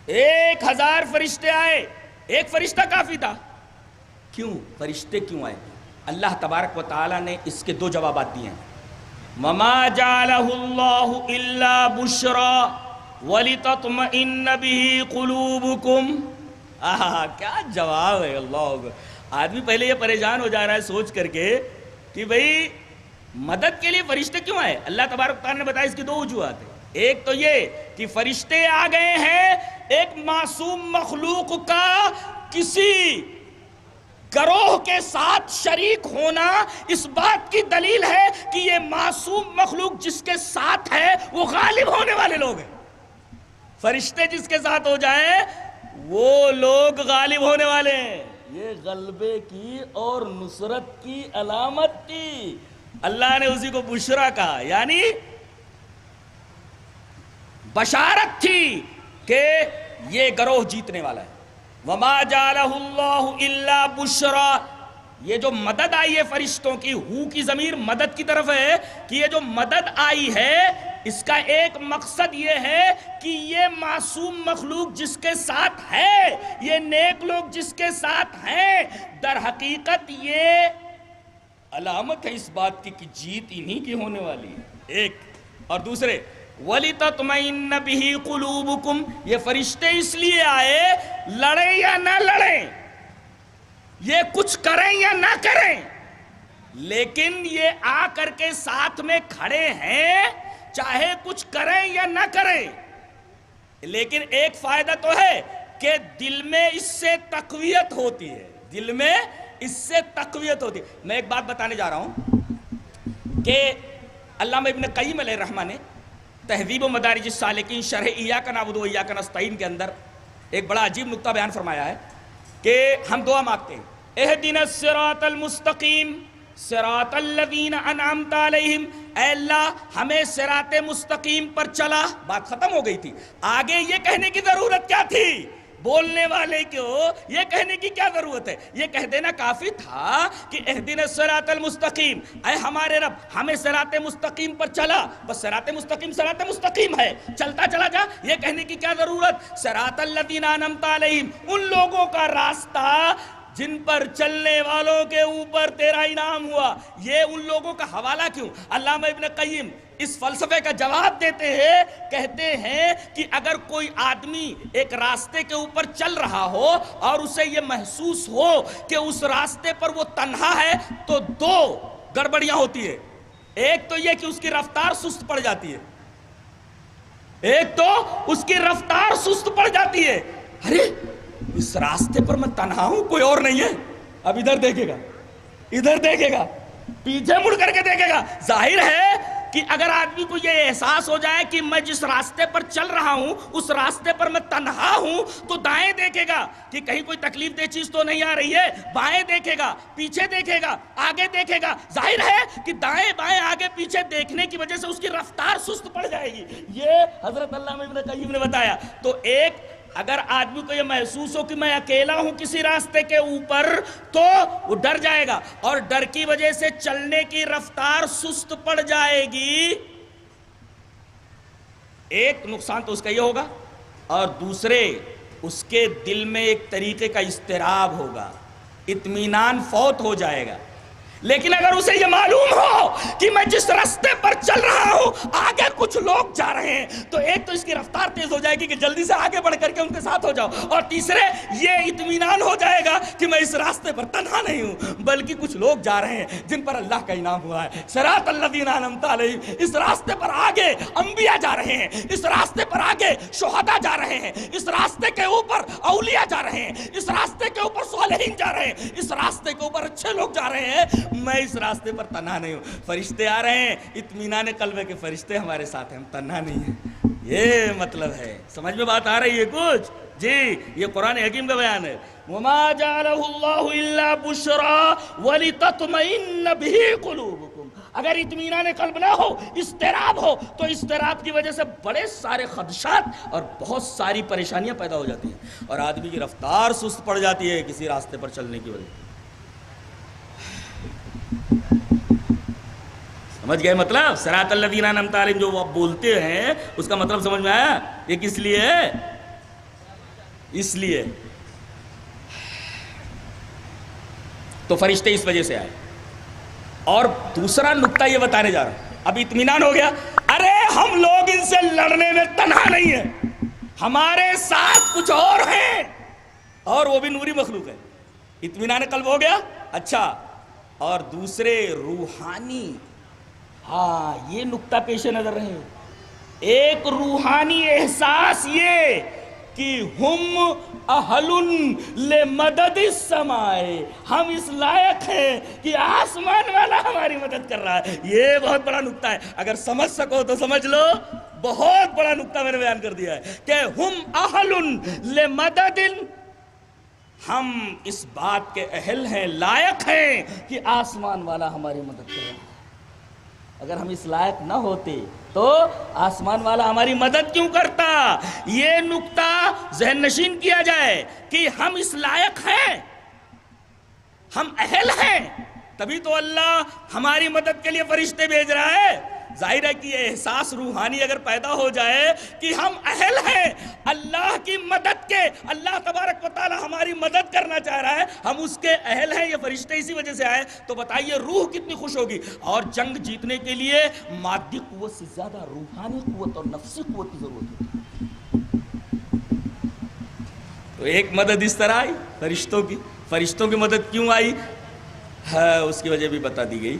Speaker 4: 1000 فرشتے آئے, ایک فرشتہ کافی تھا. کیوں فرشتے کیوں آئے؟ اللہ تبارک و تعالیٰ نے اس کے 2 جوابات دیے ہیں. وَمَا جَعَلَهُ اللَّهُ إِلَّا بُشْرَى وَلِتَطْمَئِنَّ بِهِ قُلُوبُكُمْ. کیا جواب ہے اللہ. آدمی پہلے یہ پریشان ہو جا رہا ہے سوچ کر کے کہ بھئی مدد کے لیے فرشتے کیوں آئے. اللہ تبارک و تعالیٰ نے بتایا اس کی 2 وجوہات ہیں. ایک تو یہ کہ فرشتے آ گئے ہیں, ایک معصوم مخلوق کا کسی گروہ کے ساتھ شریک ہونا اس بات کی دلیل ہے کہ یہ معصوم مخلوق جس کے ساتھ ہے وہ غالب ہونے والے لوگ ہیں. فرشتے جس کے ساتھ ہو جائیں وہ لوگ غالب ہونے والے ہیں. یہ غلبے کی اور نصرت کی علامت تھی. اللہ نے اسی کو بشرا کہا, یعنی بشارت تھی کہ یہ گروہ جیتنے والا ہے. وَمَا جَعَلَهُ اللَّهُ إِلَّا بُشْرَى. یہ جو مدد آئی ہے فرشتوں کی, ہو کی ضمیر مدد کی طرف ہے کہ یہ جو مدد آئی ہے اس کا ایک مقصد یہ ہے کہ یہ معصوم مخلوق جس کے ساتھ ہے, یہ نیک لوگ جس کے ساتھ ہیں, در حقیقت یہ علامت ہے اس بات کی کہ جیت انہی کی ہونے والی ہے. ایک اور دوسرے وَلِتَطْمَئِنَّ بِهِ قُلُوبُكُمْ. یہ فرشتے اس لیے آئے, لڑیں یا نہ لڑیں, یہ کچھ کریں یا نہ کریں, لیکن یہ آ کر کے ساتھ میں کھڑے ہیں, چاہے کچھ کریں یا نہ کریں. لیکن ایک فائدہ تو ہے کہ دل میں اس سے تقویت ہوتی ہے, دل میں اس سے تقویت ہوتی ہے. میں ایک بات بتانے جا رہا ہوں کہ علامہ ابن قیم علیہ الرحمہ نے تہذیب و مدارج السالکین شرح ایاک نعبد و ایاک نستعین کے اندر ایک بڑا عجیب نکتہ بیان فرمایا ہے کہ ہم دعا مانگتے ہیں, اہدنا الصراط المستقیم صراط الذین انعمت علیہم, اے اللہ ہمیں صراط مستقیم پر چلا. بات ختم ہو گئی تھی. آگے یہ کہنے کی ضرورت کیا تھی؟ بولنے والے کو یہ کہنے کی کیا ضرورت ہے؟ یہ کہہ دینا کافی تھا کہ اہدنا الصراط المستقیم, اے ہمارے رب ہمیں صراط مستقیم پر چلا. بس صراط مستقیم ہے, چلتا چلا جا. یہ کہنے کی کیا ضرورت؟ صراط الذین انعمت علیہم, ان لوگوں کا راستہ جن پر چلنے والوں کے اوپر تیرا انعام ہوا. یہ ان لوگوں کا حوالہ کیوں؟ علامہ ابن قیم اس فلسفے کا جواب دیتے ہیں, کہتے ہیں کہ اگر کوئی آدمی ایک راستے کے اوپر چل رہا ہو اور اسے یہ محسوس ہو کہ اس راستے پر وہ تنہا ہے تو 2 گڑبڑیاں ہوتی ہے. ایک تو یہ کہ اس کی رفتار سست پڑ جاتی ہے, ایک تو اس کی رفتار سست پڑ جاتی ہے. ارے اس راستے پر میں تنہا ہوں, کوئی اور نہیں ہے. اب ادھر دیکھے گا, ادھر دیکھے گا, پیچھے مڑ کر کے دیکھے گا. ظاہر ہے کہ اگر آدمی کو یہ احساس ہو جائے کہ میں جس راستے پر چل رہا ہوں اس راستے پر میں تنہا ہوں تو دائیں دیکھے گا کہ کہیں کوئی تکلیف دہ چیز تو نہیں آ رہی ہے, بائیں دیکھے گا, پیچھے دیکھے گا, آگے دیکھے گا. ظاہر ہے کہ دائیں بائیں آگے پیچھے دیکھنے کی وجہ سے اس کی رفتار سست پڑ جائے گی. یہ حضرت علامہ ابن قیم نے بتایا. تو ایک اگر آدمی کو یہ محسوس ہو کہ میں اکیلا ہوں کسی راستے کے اوپر تو وہ ڈر جائے گا, اور ڈر کی وجہ سے چلنے کی رفتار سست پڑ جائے گی. ایک نقصان تو اس کا یہ ہوگا, اور دوسرے اس کے دل میں ایک طریقے کا اضطراب ہوگا, اطمینان فوت ہو جائے گا. لیکن اگر اسے یہ معلوم ہو کہ میں جس راستے پر چل رہا ہوں آگے کچھ لوگ جا رہے ہیں تو ایک تو اس کی رفتار تیز ہو جائے گی کہ جلدی سے آگے بڑھ کر کے ان کے ساتھ ہو جاؤ, اور تیسرے یہ اطمینان ہو جائے گا کہ میں اس راستے پر تنہا نہیں ہوں بلکہ کچھ لوگ جا رہے ہیں جن پر اللہ کا انعام ہوا ہے. صراط الذین انعمت علیہم, اس راستے پر آگے انبیاء جا رہے ہیں, اس راستے پر آگے شہداء جا رہے ہیں, اس راستے کے اوپر اولیاء جا رہے ہیں, اس راستے کے اوپر صالحین جا رہے ہیں, اس راستے کے اوپر اچھے لوگ جا رہے ہیں. میں اس راستے پر تنہا نہیں ہوں. فرشتے آ رہے ہیں, اطمینان قلب ہے کہ فرشتے ہمارے ساتھ ہیں, ہم تنہا نہیں ہیں. یہ مطلب ہے. سمجھ میں بات آ رہی ہے کچھ؟ جی یہ قرآن حکیم کا بیان ہے. وَمَا جَعَلَهُ اللَّهُ إِلَّا بُشْرَىٰ وَلِتَطْمَئِنَّ بِهِ قُلُوبُكُمْ. اگر اطمینان قلب نہ ہو، اضطراب ہو، تو اضطراب کی وجہ سے بڑے سارے خدشات اور بہت ساری پریشانیاں پیدا ہو جاتی ہیں، اور آدمی کی رفتار سست پڑ جاتی ہے کسی راستے پر چلنے کی وجہ سے. سمجھ گئے مطلب؟ صراط الذین انعمت علیہم جو وہ بولتے ہیں اس کا مطلب سمجھ میں آیا؟ یہ کس لیے ہے؟ اس لیے تو فرشتے اس وجہ سے آئے. اور دوسرا نقطہ یہ بتانے جا رہا ہوں. اب اطمینان ہو گیا. ارے ہم لوگ ان سے لڑنے میں تنہا نہیں ہیں، ہمارے ساتھ کچھ اور ہیں، اور وہ بھی نوری مخلوق ہے. اطمینان قلب ہو گیا. اچھا، اور دوسرے روحانی، ہاں یہ نقطہ پیش نظر رہے. ایک روحانی احساس یہ کہ ہم اہل لمدد السماء، ہم اس لائق ہیں کہ آسمان والا ہماری مدد کر رہا ہے. یہ بہت بڑا نقطہ ہے، اگر سمجھ سکو تو سمجھ لو. بہت بڑا نقطہ میں نے بیان کر دیا ہے کہ ہم اہل لمدد، ہم اس بات کے اہل ہیں، لائق ہیں کہ آسمان والا ہماری مدد کر رہا ہے. اگر ہم اس لائق نہ ہوتے تو آسمان والا ہماری مدد کیوں کرتا؟ یہ نقطہ ذہن نشین کیا جائے کہ ہم اس لائق ہیں، ہم اہل ہیں، تبھی تو اللہ ہماری مدد کے لیے فرشتے بھیج رہا ہے. ظاہر ہے کہ یہ احساس روحانی اگر پیدا ہو جائے کہ ہم اہل ہیں اللہ کی مدد کے، اللہ تبارک و تعالی ہماری مدد کرنا چاہ رہا ہے، ہم اس کے اہل ہیں، یہ فرشتے اسی وجہ سے آئے، تو بتائیے روح کتنی خوش ہوگی. اور جنگ جیتنے کے لیے مادی قوت سے زیادہ روحانی قوت اور نفسی قوت کی ضرورت ہے. تو ایک مدد اس طرح آئی فرشتوں کی. فرشتوں کی مدد کیوں آئی ہے اس کی وجہ بھی بتا دی گئی.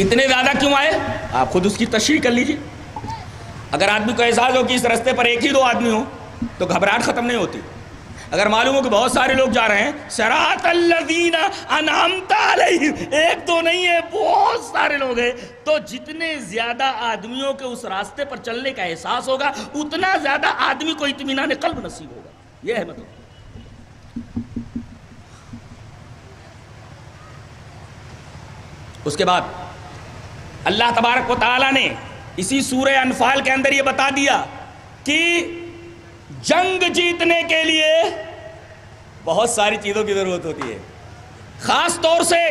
Speaker 4: اتنے زیادہ کیوں آئے آپ خود اس کی تشریح کر لیجیے. اگر آدمی کو احساس ہو کہ اس رستے پر ایک ہی دو آدمی ہو تو گھبراہٹ ختم نہیں ہوتی. اگر معلوم ہو کہ بہت سارے لوگ جا رہے ہیں، صراط الذین انعمت علیہم، ایک دو نہیں ہے بہت سارے لوگ ہیں، تو جتنے زیادہ آدمیوں کے اس راستے پر چلنے کا احساس ہوگا اتنا زیادہ آدمی کو اطمینان قلب نصیب ہوگا. یہ ہے مطلب. اس کے بعد اللہ تبارک و تعالیٰ نے اسی سورہ انفال کے اندر یہ بتا دیا کہ جنگ جیتنے کے لیے بہت ساری چیزوں کی ضرورت ہوتی ہے. خاص طور سے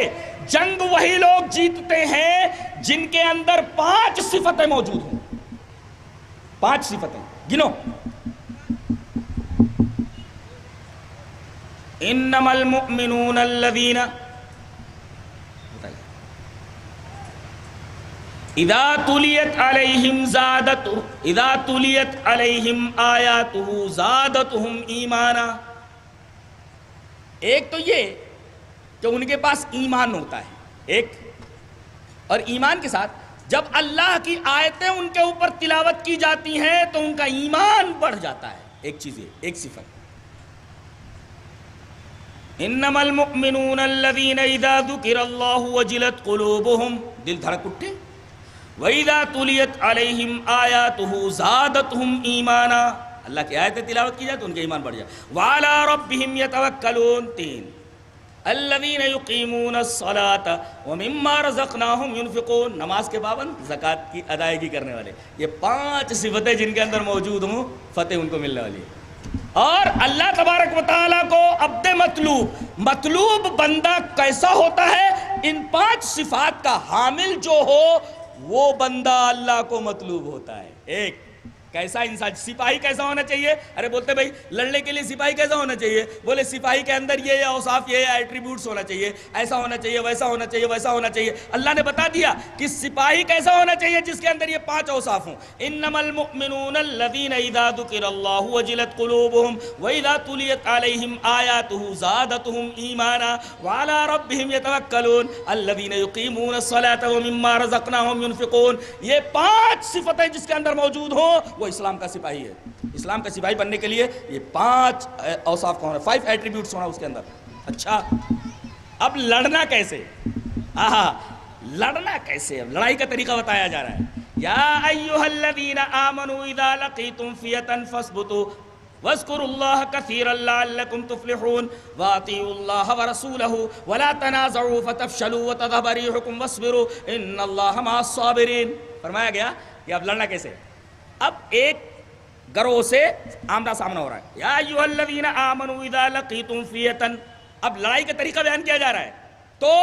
Speaker 4: جنگ وہی لوگ جیتتے ہیں جن کے اندر 5 صفتیں موجود ہوں. 5 صفتیں گنو. انما المؤمنون الذین اذا تلیت علیہم آیاتہ زادتہم ایمانا. ایک تو یہ کہ ان کے پاس ایمان ہوتا ہے ایک، اور ایمان کے ساتھ جب اللہ کی آیتیں ان کے اوپر تلاوت کی جاتی ہیں تو ان کا ایمان بڑھ جاتا ہے. ایک چیز ہے، ایک صفت. انما المؤمنون الذین اذا ذکر اللہ وجلت قلوبہم، دل دھڑک اٹھے. وَإِذَا تُلِيَتْ عَلَيْهِمْ آيَاتُهُ زَادَتْهُمْ إِيمَانًا، اللہ کی آیتیں تلاوت کی جائے تو ان کا ایمان بڑھ جائے. وَعَلَىٰ رَبِّهِمْ يَتَوَكَّلُونَ. 3 الَّذِينَ يُقِيمُونَ الصَّلَاةَ وَمِمَّا رَزَقْنَاهُمْ يُنْفِقُونَ، نماز کے پابند، زکوٰۃ کی ادائیگی کرنے والے. یہ 5 صفتیں جن کے اندر موجود ہوں فتح ان کو ملنے والی ہے. اور اللہ تبارک و تعالیٰ کو عبد مطلوب بندہ کیسا ہوتا ہے؟ ان 5 صفات کا حامل جو ہو وہ بندہ اللہ کو مطلوب ہوتا ہے. ایک کیسا انسان، سپاہی کیسا ہونا چاہیے؟ ارے بولتے بھائی لڑنے کے لیے سپاہی کیسا ہونا چاہیے؟ بولے سپاہی کے اندر یہ اوصاف، یہ ایٹریبیوٹس ہونا چاہیے، ایسا ہونا چاہیے، ویسا ہونا چاہیے، ویسا ہونا چاہیے. اللہ نے بتا دیا کہ سپاہی کیسا ہونا چاہیے جس کے اندر یہ 5 اوصاف ہوں. انما المؤمنون الذین اذا ذکر اللہ وجلت قلوبہم واذا تلیت علیہم آیاتہ زادتہم ایمانا وعلی ربہم یتوکلون الذین یقیمون الصلاۃ ومما رزقناہم ینفقون. یہ 5 صفتیں جس کے اندر موجود ہوں وہ اسلام کا سپاہی ہے. اسلام کا سپاہی بننے کے لیے یہ 5 اوصاف کا ہونا، 5 ایٹریبیوٹس ہونا اس کے اندر. اچھا اب لڑنا کیسے؟ لڑنا کیسے؟ اب لڑائی کا طریقہ بتایا جا رہا ہے. یا ایھا الذین آمنوا اذا لقیتم فئۃ فاثبتوا واذکروا اللہ کثیرا لعلکم تفلحون واطیعوا اللہ ورسولہ ولا تنازعوا فتفشلوا وتذھب ریحکم واصبروا ان اللہ مع الصابرین. فرمایا گیا کہ اب لڑنا کیسے؟ اب ایک گروہ سے آمنا سامنا ہو رہا ہے. یا ایھا الذین آمنوا اذا لقیتم فئۃ. اب لڑائی کا طریقہ بیان کیا جا رہا ہے. تو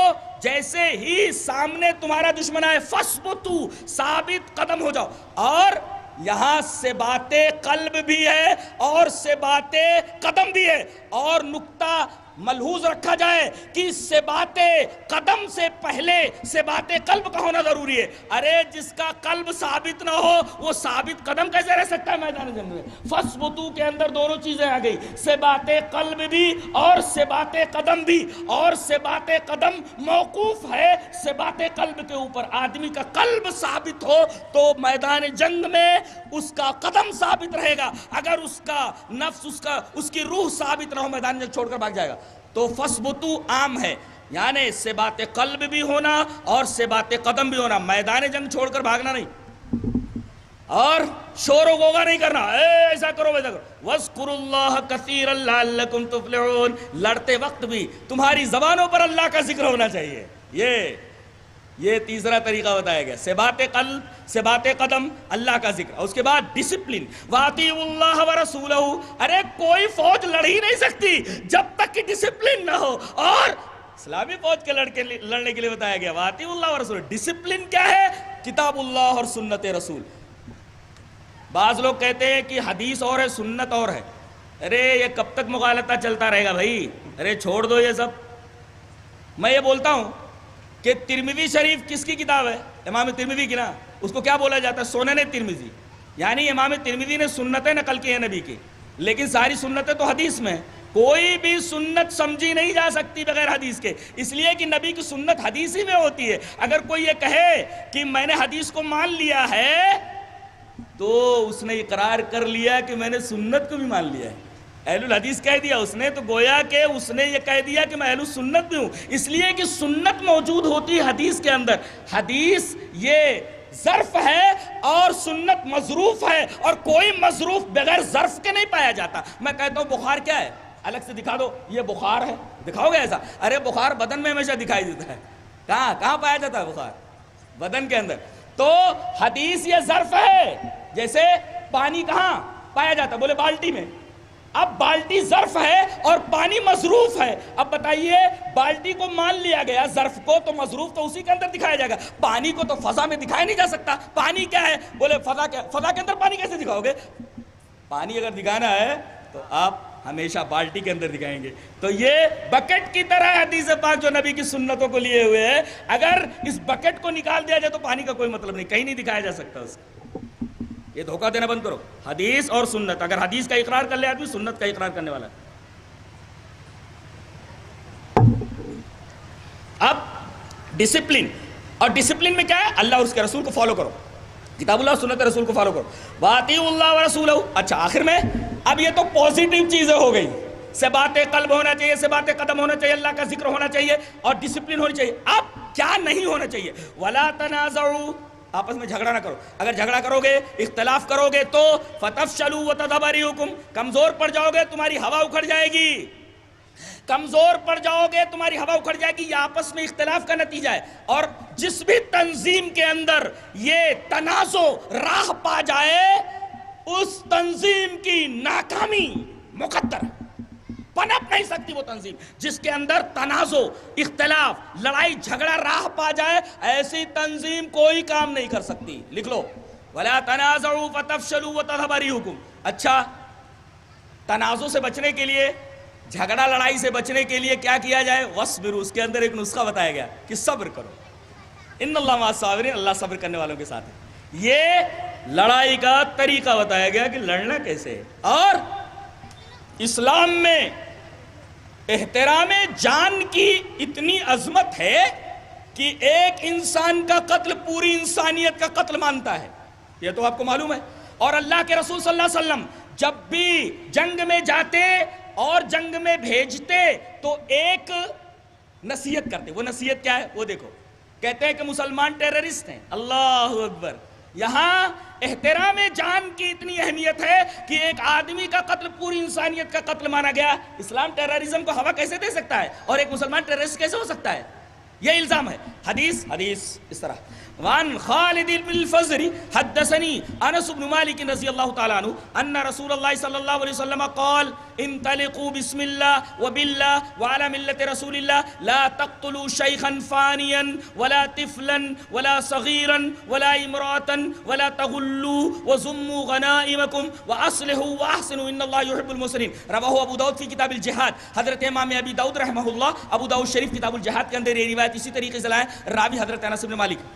Speaker 4: جیسے ہی سامنے تمہارا دشمن آئے فثبتوا، ثابت قدم ہو جاؤ. اور یہاں سے باتیں قلب بھی ہے اور سے باتیں قدم بھی ہے. اور نقطہ ملحوظ رکھا جائے کہ سے باتیں قدم سے پہلے سے باتیں قلب کا ہونا ضروری ہے. ارے جس کا قلب ثابت نہ ہو وہ ثابت قدم کیسے رہ سکتا ہے میدان جنگ میں؟ فثبتوا کے اندر دونوں چیزیں آ گئی، سے باتیں قلب بھی اور سے باتیں قدم بھی. اور سے باتیں قدم موقوف ہے سے باتیں قلب کے اوپر. آدمی کا قلب ثابت ہو تو میدان جنگ میں اس کا قدم ثابت رہے گا. اگر اس کا نفس اس کی روح ثابت نہ ہو میدان جنگ چھوڑ کر بھاگ جائے گا. تو فثبتوا عام ہے، یعنی سے بات قلب بھی ہونا اور سے بات قدم بھی ہونا. میدان جنگ چھوڑ کر بھاگنا نہیں اور شور و غوغا نہیں کرنا، ایسا کرو ویسا کرو. وَاذْكُرُوا اللَّهَ كَثِيرًا لَعَلَّكُمْ تُفْلِحُونَ. لڑتے وقت بھی تمہاری زبانوں پر اللہ کا ذکر ہونا چاہیے. یہ تیسرا طریقہ بتایا گیا. سے بات قلب، سے بات قدم، اللہ کا ذکر. اور اس کے بعد ڈسپلن. وَأَطِيعُوا اللَّهَ وَرَسُولَهُ. ارے کوئی فوج لڑ ہی نہیں سکتی جب تک کہ ڈسپلن نہ ہو. اور اسلامی فوج کے لڑنے کے لیے بتایا گیا وَأَطِيعُوا اللَّهَ وَرَسُولَهُ. ڈسپلن کیا ہے؟ کتاب اللہ اور سنت رسول. بعض لوگ کہتے ہیں کہ حدیث اور ہے سنت اور ہے. ارے یہ کب تک مغالطہ چلتا رہے گا بھائی؟ ارے چھوڑ دو یہ سب. میں یہ بولتا ہوں کہ ترمذی شریف کس کی کتاب ہے؟ امام ترمذی کی نا. اس کو کیا بولا جاتا ہے؟ سنن ترمذی. یعنی امام ترمذی نے سنتیں نقل کی ہیں نبی کی، لیکن ساری سنتیں تو حدیث میں. کوئی بھی سنت سمجھی نہیں جا سکتی بغیر حدیث کے، اس لیے کہ نبی کی سنت حدیث ہی میں ہوتی ہے. اگر کوئی یہ کہے کہ میں نے حدیث کو مان لیا ہے تو اس نے اقرار کر لیا کہ میں نے سنت کو بھی مان لیا ہے. اہل الحدیث کہہ دیا اس نے، تو گویا کہ اس نے یہ کہہ دیا کہ میں اہل السنت بھی ہوں. اس لیے کہ سنت موجود ہوتی ہے حدیث کے اندر. حدیث یہ ظرف ہے اور سنت مظروف ہے، اور کوئی مظروف بغیر ظرف کے نہیں پایا جاتا. میں کہتا ہوں بخار کیا ہے؟ الگ سے دکھا دو یہ بخار ہے، دکھاؤ گے ایسا؟ ارے بخار بدن میں ہمیشہ دکھائی دیتا ہے. کہاں پایا جاتا ہے بخار؟ بدن کے اندر. تو حدیث یہ ظرف ہے. جیسے پانی کہاں پایا جاتا ہے؟ بولے بالٹی میں. اب بالٹی ظرف ہے اور پانی مظروف ہے. اب بتائیے بالٹی کو مان لیا گیا ظرف کو، تو مظروف تو اسی کے اندر دکھایا جائے گا. پانی کو تو فضا میں دکھایا نہیں جا سکتا. پانی کیا ہے؟ بولے فضا کے اندر پانی کیسے دکھاؤ گے؟ پانی اگر دکھانا ہے تو آپ ہمیشہ بالٹی کے اندر دکھائیں گے. تو یہ بکٹ کی طرح حدیث پاک جو نبی کی سنتوں کو لیے ہوئے ہے. اگر اس بکٹ کو نکال دیا جائے تو پانی کا کوئی مطلب نہیں، کہیں نہیں دکھایا جا سکتا اس کو. یہ دھوکہ دینا بند کرو. حدیث اور سنت، اگر حدیث کا اقرار کر لے آدمی سنت کا اقرار کرنے والا ہے. اب ڈسپلن، اور ڈسپلن میں کیا ہے؟ اللہ اور اس کے رسول کو فالو کرو. کتاب اللہ سنت رسول کو فالو کرو. وَأَطِيعُوا اللَّهَ وَرَسُولَهُ. اچھا آخر میں اب یہ تو پازیٹیو چیزیں ہو گئی. سے باتیں قلب ہونا چاہیے، سے باتیں قدم ہونا چاہیے، اللہ کا ذکر ہونا چاہیے اور ڈسپلن ہونی چاہیے. اب کیا نہیں ہونا چاہیے؟ وَلَا تَنَازَعُوا. آپس میں جھگڑا نہ کرو. اگر جھگڑا کرو گے، اختلاف کرو گے تو فَتَفْشَلُوا وَتَذْهَبَ رِيحُكُمْ. کمزور پڑ جاؤ گے، تمہاری ہوا اکھڑ جائے گی. کمزور پڑ جاؤ گے، تمہاری ہوا اکھڑ جائے گی. یہ آپس میں اختلاف کا نتیجہ ہے. اور جس بھی تنظیم کے اندر یہ تنازع راہ پا جائے اس تنظیم کی ناکامی مقدر ہے. پنپ نہیں سکتی وہ تنظیم جس کے اندر تنازع، اختلاف، لڑائی جھگڑا راہ پا جائے. ایسی تنظیم کوئی کام نہیں کر سکتی. لکھ لو وَلَا تَنَازَعُوا فَتَفْشَلُوا وَتَذْهَبَ رِيحُكُمْ. اچھا تنازع سے بچنے کے لیے، جھگڑا لڑائی سے بچنے کے لیے کیا کیا جائے؟ وَاصْبِرُوا. اس کے اندر ایک نسخہ بتایا گیا کہ صبر کرو. ان اللہ مع الصابرین. اللہ صبر کرنے والوں کے ساتھ ہے. یہ لڑائی کا طریقہ بتایا گیا کہ لڑنا کیسے ہے. اور اسلام میں احترام جان کی اتنی عظمت ہے کہ ایک انسان کا قتل پوری انسانیت کا قتل مانتا ہے. یہ تو آپ کو معلوم ہے. اور اللہ کے رسول صلی اللہ علیہ وسلم جب بھی جنگ میں جاتے اور جنگ میں بھیجتے تو ایک نصیحت کرتے. وہ نصیحت کیا ہے وہ دیکھو. کہتے ہیں کہ مسلمان ٹیررسٹ ہیں. اللہ اکبر. یہاں احترام جان کی اتنی اہمیت ہے کہ ایک آدمی کا قتل پوری انسانیت کا قتل مانا گیا. اسلام ٹیررزم کو ہوا کیسے دے سکتا ہے اور ایک مسلمان ٹیررسٹ کیسے ہو سکتا ہے؟ یہ الزام ہے. حدیث اس طرح وان خالد بن الفزر حدثني انس بن مالك رضی اللہ تعالی عنہ ان رسول اللہ صلی اللہ علیہ وسلم قال انطلقوا بسم الله وبالله وعلى ملة رسول الله لا تقتلوا شيخا فانيا ولا طفلا ولا صغيرا ولا امرأة ولا تغلوا وزموا غنائمكم واصلحوا واحسنوا ان الله يحب المحسنين. رواه ابو داؤد في کتاب الجہاد. حضرت امام ابی داؤد رحمہ اللہ ابو داؤد شریف کتاب الجہاد کے اندر یہ روایت اسی طریقے سے لائے. راوی حضرت انس بن مالک.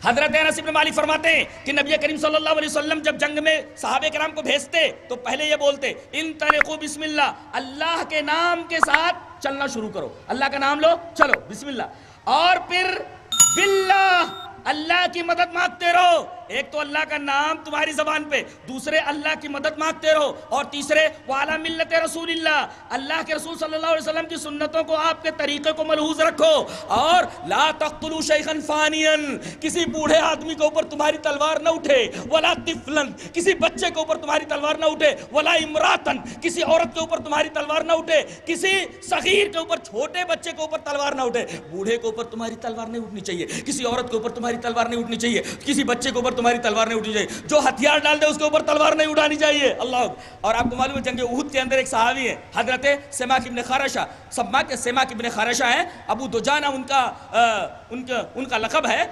Speaker 4: حضرت انس بن مالک فرماتے ہیں کہ نبی کریم صلی اللہ علیہ وسلم جب جنگ میں صحابہ کرام کو بھیجتے تو پہلے یہ بولتے انطلقوا بسم اللہ, اللہ کے نام کے ساتھ چلنا شروع کرو, اللہ کا نام لو چلو بسم اللہ. اور پھر باللہ, اللہ کی مدد مانگتے رہو. ایک تو اللہ کا نام تمہاری زبان پہ, دوسرے اللہ کی مدد مانگتے رہو, اور تیسرے وعلی ملت رسول اللہ, اللہ کے رسول صلی اللہ علیہ وسلم کی سنتوں کو, آپ کے طریقے کو ملحوظ رکھو. اور لا تقتلوا شیخا فانیا, کسی بوڑھے آدمی کے اوپر تمہاری تلوار نہ اٹھے, ولا طفلا, کسی بچے کے اوپر تمہاری تلوار نہ اٹھے, ولا امراتا, کسی عورت کے اوپر تمہاری تلوار نہ اٹھے, کسی صغیر کے اوپر, چھوٹے بچے کے اوپر تلوار نہ اٹھے. بوڑھے کے اوپر تمہاری تلوار نہیں اٹھنی چاہیے, کسی عورت کے اوپر تمہاری تلوار نہیں اٹھنی چاہیے, کسی بچے کے اوپر تمہاری تلوار نہیں اٹھنی چاہیے, جو ہتھیار ڈال دے اس کے اوپر تلوار نہیں اٹھانی چاہیے. اللہ. اور آپ کو معلوم ہے جنگ احد کے اندر ایک صحابی ہے حضرت سماک ابن خارشہ. سماک ابن خارشہ ہیں, ابو دجانہ ان کا لقب ہے.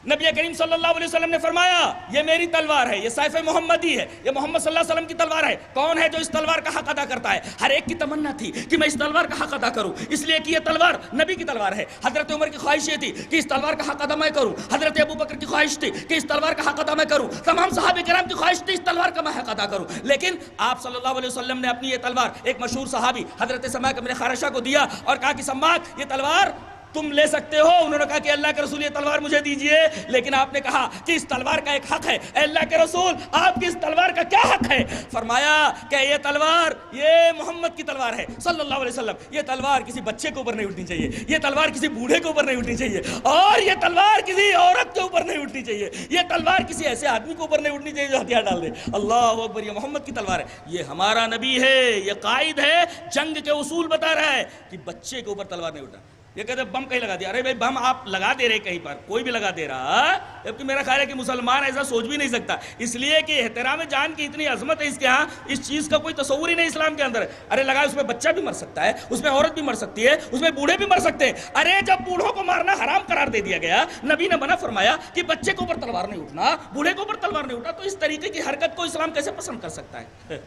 Speaker 4: نبی کریم صلی اللہ علیہ وسلم نے فرمایا یہ میری تلوار ہے, یہ سیف محمدی ہے, یہ محمد صلی اللہ علیہ وسلم کی تلوار ہے. کون ہے جو اس تلوار کا حق ادا کرتا ہے؟ ہر ایک کی تمنا تھی کہ میں اس تلوار کا حق ادا کروں, اس لیے کہ یہ تلوار نبی کی تلوار ہے. حضرت عمر کی خواہش یہ تھی کہ اس تلوار کا حق ادا میں کروں, حضرت ابو بکر کی خواہش تھی کہ اس تلوار کا حق ادا میں کروں, تمام صحابہ کرام کی خواہش تھی اس تلوار کا میں حق ادا کروں. لیکن آپ صلی اللہ علیہ وسلم نے اپنی یہ تلوار ایک مشہور صحابی حضرت سماک ابن خارشہ کو دیا اور کہا کہ سماک یہ تلوار تم لے سکتے ہو. انہوں نے کہا کہ اللہ کے رسول یہ تلوار مجھے دیجئے, لیکن آپ نے کہا کہ اس تلوار کا ایک حق ہے. اے اللہ کے رسول آپ کی اس تلوار کا کیا حق ہے؟ فرمایا کہ یہ تلوار یہ محمد کی تلوار ہے صلی اللہ علیہ وسلم. یہ تلوار کسی بچے کے اوپر نہیں اٹھنی چاہیے, یہ تلوار کسی بوڑھے کے اوپر نہیں اٹھنی چاہیے, اور یہ تلوار کسی عورت کے اوپر نہیں اٹھنی چاہیے, یہ تلوار کسی ایسے آدمی کے اوپر نہیں اٹھنی چاہیے جو ہتھیار ڈال دے. اللہ اکبر. یہ محمد کی تلوار ہے, یہ ہمارا نبی ہے, یہ قائد ہے, جنگ کے اصول بتا رہا ہے کہ بچے کے اوپر تلوار نہیں اٹھا. یہ کہتے بم کہیں لگا دیا. ارے بھائی بم آپ لگا دے رہے کہیں پر, کوئی بھی لگا دے رہا, جبکہ میرا خیال ہے کہ مسلمان ایسا سوچ بھی نہیں سکتا, اس لیے کہ احترام جان کی اتنی عظمت ہے اس کے ہاں, اس چیز کا کوئی تصور ہی نہیں اسلام کے اندر. ارے لگا اس میں بچہ بھی مر سکتا ہے, اس میں عورت بھی مر سکتی ہے, اس میں بوڑھے بھی مر سکتے ہیں. ارے جب بوڑھوں کو مارنا حرام قرار دے دیا گیا, نبی نے منع فرمایا کہ بچے کے اوپر تلوار نہیں اٹھنا, بوڑھے کے اوپر تلوار نہیں اٹھنا, تو اس طریقے کی حرکت کو اسلام کیسے پسند کر سکتا ہے؟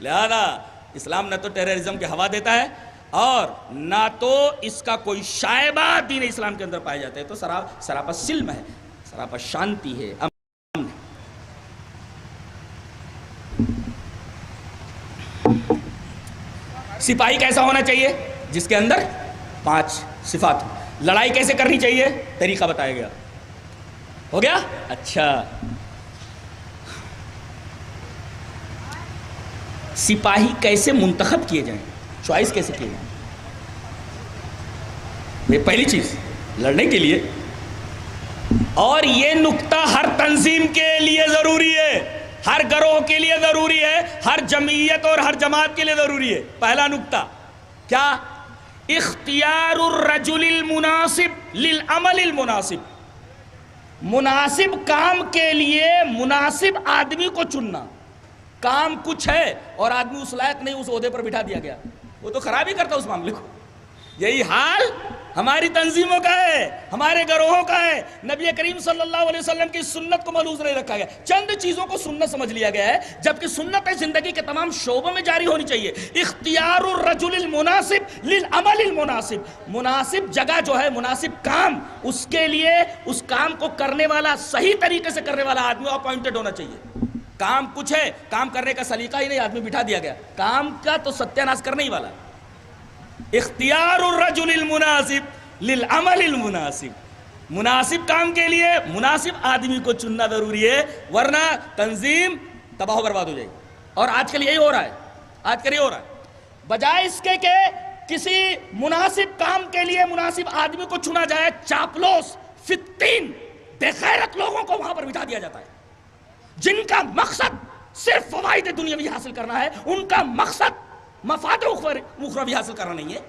Speaker 4: لہذا اسلام نہ تو ٹیررزم کی ہوا دیتا ہے اور نہ تو اس کا کوئی شائبہ دین اسلام کے اندر پائے جاتے ہیں. تو سراپا سلم ہے, سراپا شانتی ہے, امن ہے. سپاہی کیسا ہونا چاہیے؟ جس کے اندر 5 صفات. لڑائی کیسے کرنی چاہیے؟ طریقہ بتایا گیا. ہو گیا؟ اچھا, سپاہی کیسے منتخب کیے جائیں, چوائس کیسے کیے جائیں؟ یہ پہلی چیز لڑنے کے لیے, اور یہ نقطہ ہر تنظیم کے لیے ضروری ہے, ہر گروہ کے لیے ضروری ہے, ہر جمعیت اور ہر جماعت کے لیے ضروری ہے. پہلا نقطہ کیا؟ اختیار الرجل المناسب للعمل المناسب. مناسب کام کے لیے مناسب آدمی کو چننا. کام کچھ ہے اور آدمی اس لائق نہیں, اس عہدے پر بٹھا دیا گیا, وہ تو خراب ہی کرتا اس معاملے کو. یہی حال ہماری تنظیموں کا ہے, ہمارے گروہوں کا ہے. نبی کریم صلی اللہ علیہ وسلم کی سنت کو ملحوظ نہیں رکھا گیا, چند چیزوں کو سنت سمجھ لیا گیا ہے, جبکہ سنت زندگی کے تمام شعبوں میں جاری ہونی چاہیے. اختیار الرجل المناسب للعمل المناسب. مناسب جگہ جو ہے, مناسب کام, اس کے لیے اس کام کو کرنے والا, صحیح طریقے سے کرنے والا آدمی اپوائنٹڈ ہونا چاہیے. کام کچھ ہے, کام کرنے کا سلیقہ ہی نہیں, آدمی بٹھا دیا گیا, کام کا تو ستیہ ناش کرنے ہی والا. اختیار الرجل المناسب للعمل المناسب. مناسب کام کے لیے مناسب آدمی کو چننا ضروری ہے, ورنہ تنظیم تباہ و برباد ہو جائے گی. اور آج کل یہی ہو رہا ہے, آج کل یہ ہو رہا ہے. بجائے اس کے کہ کسی مناسب کام کے لیے مناسب آدمی کو چنا جائے، چاپلوس، فتین، بے غیرت لوگوں کو وہاں پر بٹھا دیا جاتا ہے، جن کا مقصد صرف فوائد دنیاوی حاصل کرنا ہے، ان کا مقصد مفاد اخروی حاصل کرنا نہیں ہے۔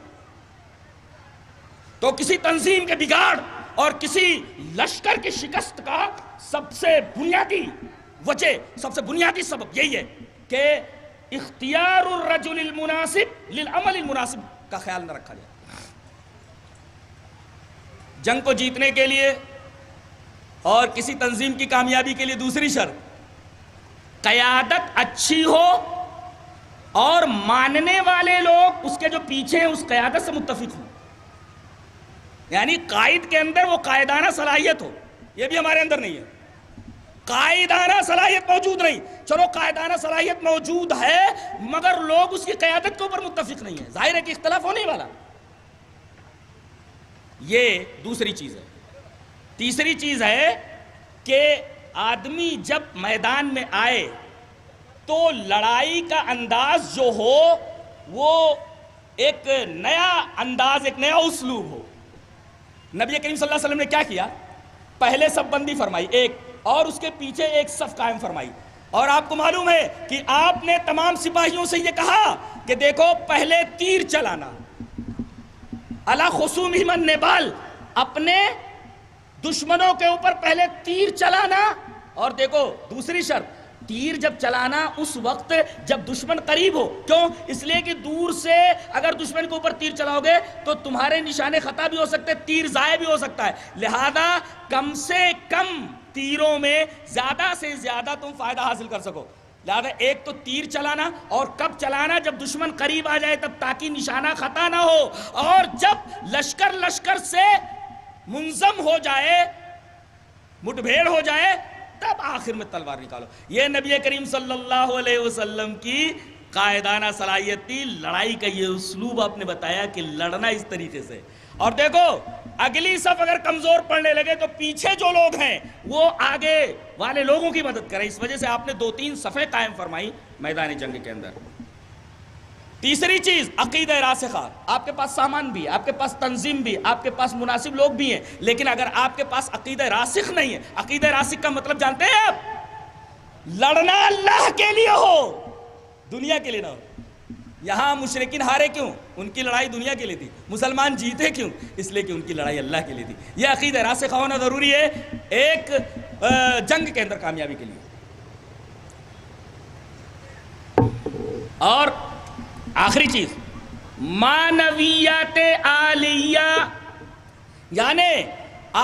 Speaker 4: تو کسی تنظیم کے بگاڑ اور کسی لشکر کی شکست کا سب سے بنیادی وجہ، سب سے بنیادی سبب یہی ہے کہ اختیار الرجل المناسب للعمل المناسب کا خیال نہ رکھا جائے۔ جنگ کو جیتنے کے لیے اور کسی تنظیم کی کامیابی کے لیے دوسری شرط، قیادت اچھی ہو اور ماننے والے لوگ اس کے جو پیچھے ہیں اس قیادت سے متفق ہوں، یعنی قائد کے اندر وہ قائدانہ صلاحیت ہو۔ یہ بھی ہمارے اندر نہیں ہے، قائدانہ صلاحیت موجود نہیں، چلو قائدانہ صلاحیت موجود ہے مگر لوگ اس کی قیادت کے اوپر متفق نہیں ہیں، ظاہر ہے کہ اختلاف ہونے والا۔ یہ دوسری چیز ہے۔ تیسری چیز ہے کہ آدمی جب میدان میں آئے تو لڑائی کا انداز جو ہو وہ ایک نیا انداز، ایک نیا اسلوب ہو۔ نبی کریم صلی اللہ علیہ وسلم نے کیا کیا؟ پہلے صف بندی فرمائی ایک، اور اس کے پیچھے ایک صف قائم فرمائی، اور آپ کو معلوم ہے کہ آپ نے تمام سپاہیوں سے یہ کہا کہ دیکھو پہلے تیر چلانا، علی خصومہم النبال، اپنے دشمنوں کے اوپر پہلے تیر چلانا، اور دیکھو دوسری شرط، تیر جب چلانا اس وقت جب دشمن قریب ہو۔ کیوں؟ اس لیے کہ دور سے اگر دشمن کے اوپر تیر چلاؤ گے تو تمہارے نشانے خطا بھی ہو سکتے، تیر ضائع بھی ہو سکتا ہے، لہذا کم سے کم تیروں میں زیادہ سے زیادہ تم فائدہ حاصل کر سکو، لہذا ایک تو تیر چلانا، اور کب چلانا؟ جب دشمن قریب آ جائے تب، تاکہ نشانہ خطا نہ ہو، اور جب لشکر سے منظم ہو جائے، مٹ بھیڑ ہو جائے، تب آخر میں تلوار نکالو۔ یہ نبی کریم صلی اللہ علیہ وسلم کی قائدانہ صلاحیت تھی، لڑائی کا یہ اسلوب آپ نے بتایا کہ لڑنا اس طریقے سے۔ اور دیکھو اگلی صف اگر کمزور پڑنے لگے تو پیچھے جو لوگ ہیں وہ آگے والے لوگوں کی مدد کریں، اس وجہ سے آپ نے 2-3 صفیں قائم فرمائی میدان جنگ کے اندر۔ تیسری چیز عقیدہ راسخہ، آپ کے پاس سامان بھی ہے، آپ کے پاس تنظیم بھی، آپ کے پاس مناسب لوگ بھی ہیں، لیکن اگر آپ کے پاس عقیدہ راسخ نہیں ہے، عقیدہ راسخ کا مطلب جانتے ہیں آپ؟ لڑنا اللہ کے لیے ہو، دنیا کے لیے نہ ہو۔ یہاں مشرکین ہارے کیوں؟ ان کی لڑائی دنیا کے لیے تھی، مسلمان جیتے کیوں؟ اس لیے کہ ان کی لڑائی اللہ کے لیے تھی۔ یہ عقیدہ راسخ ہونا ضروری ہے ایک جنگ کے اندر کامیابی کے لیے۔ اور آخری چیز معنویات عالیہ، یعنی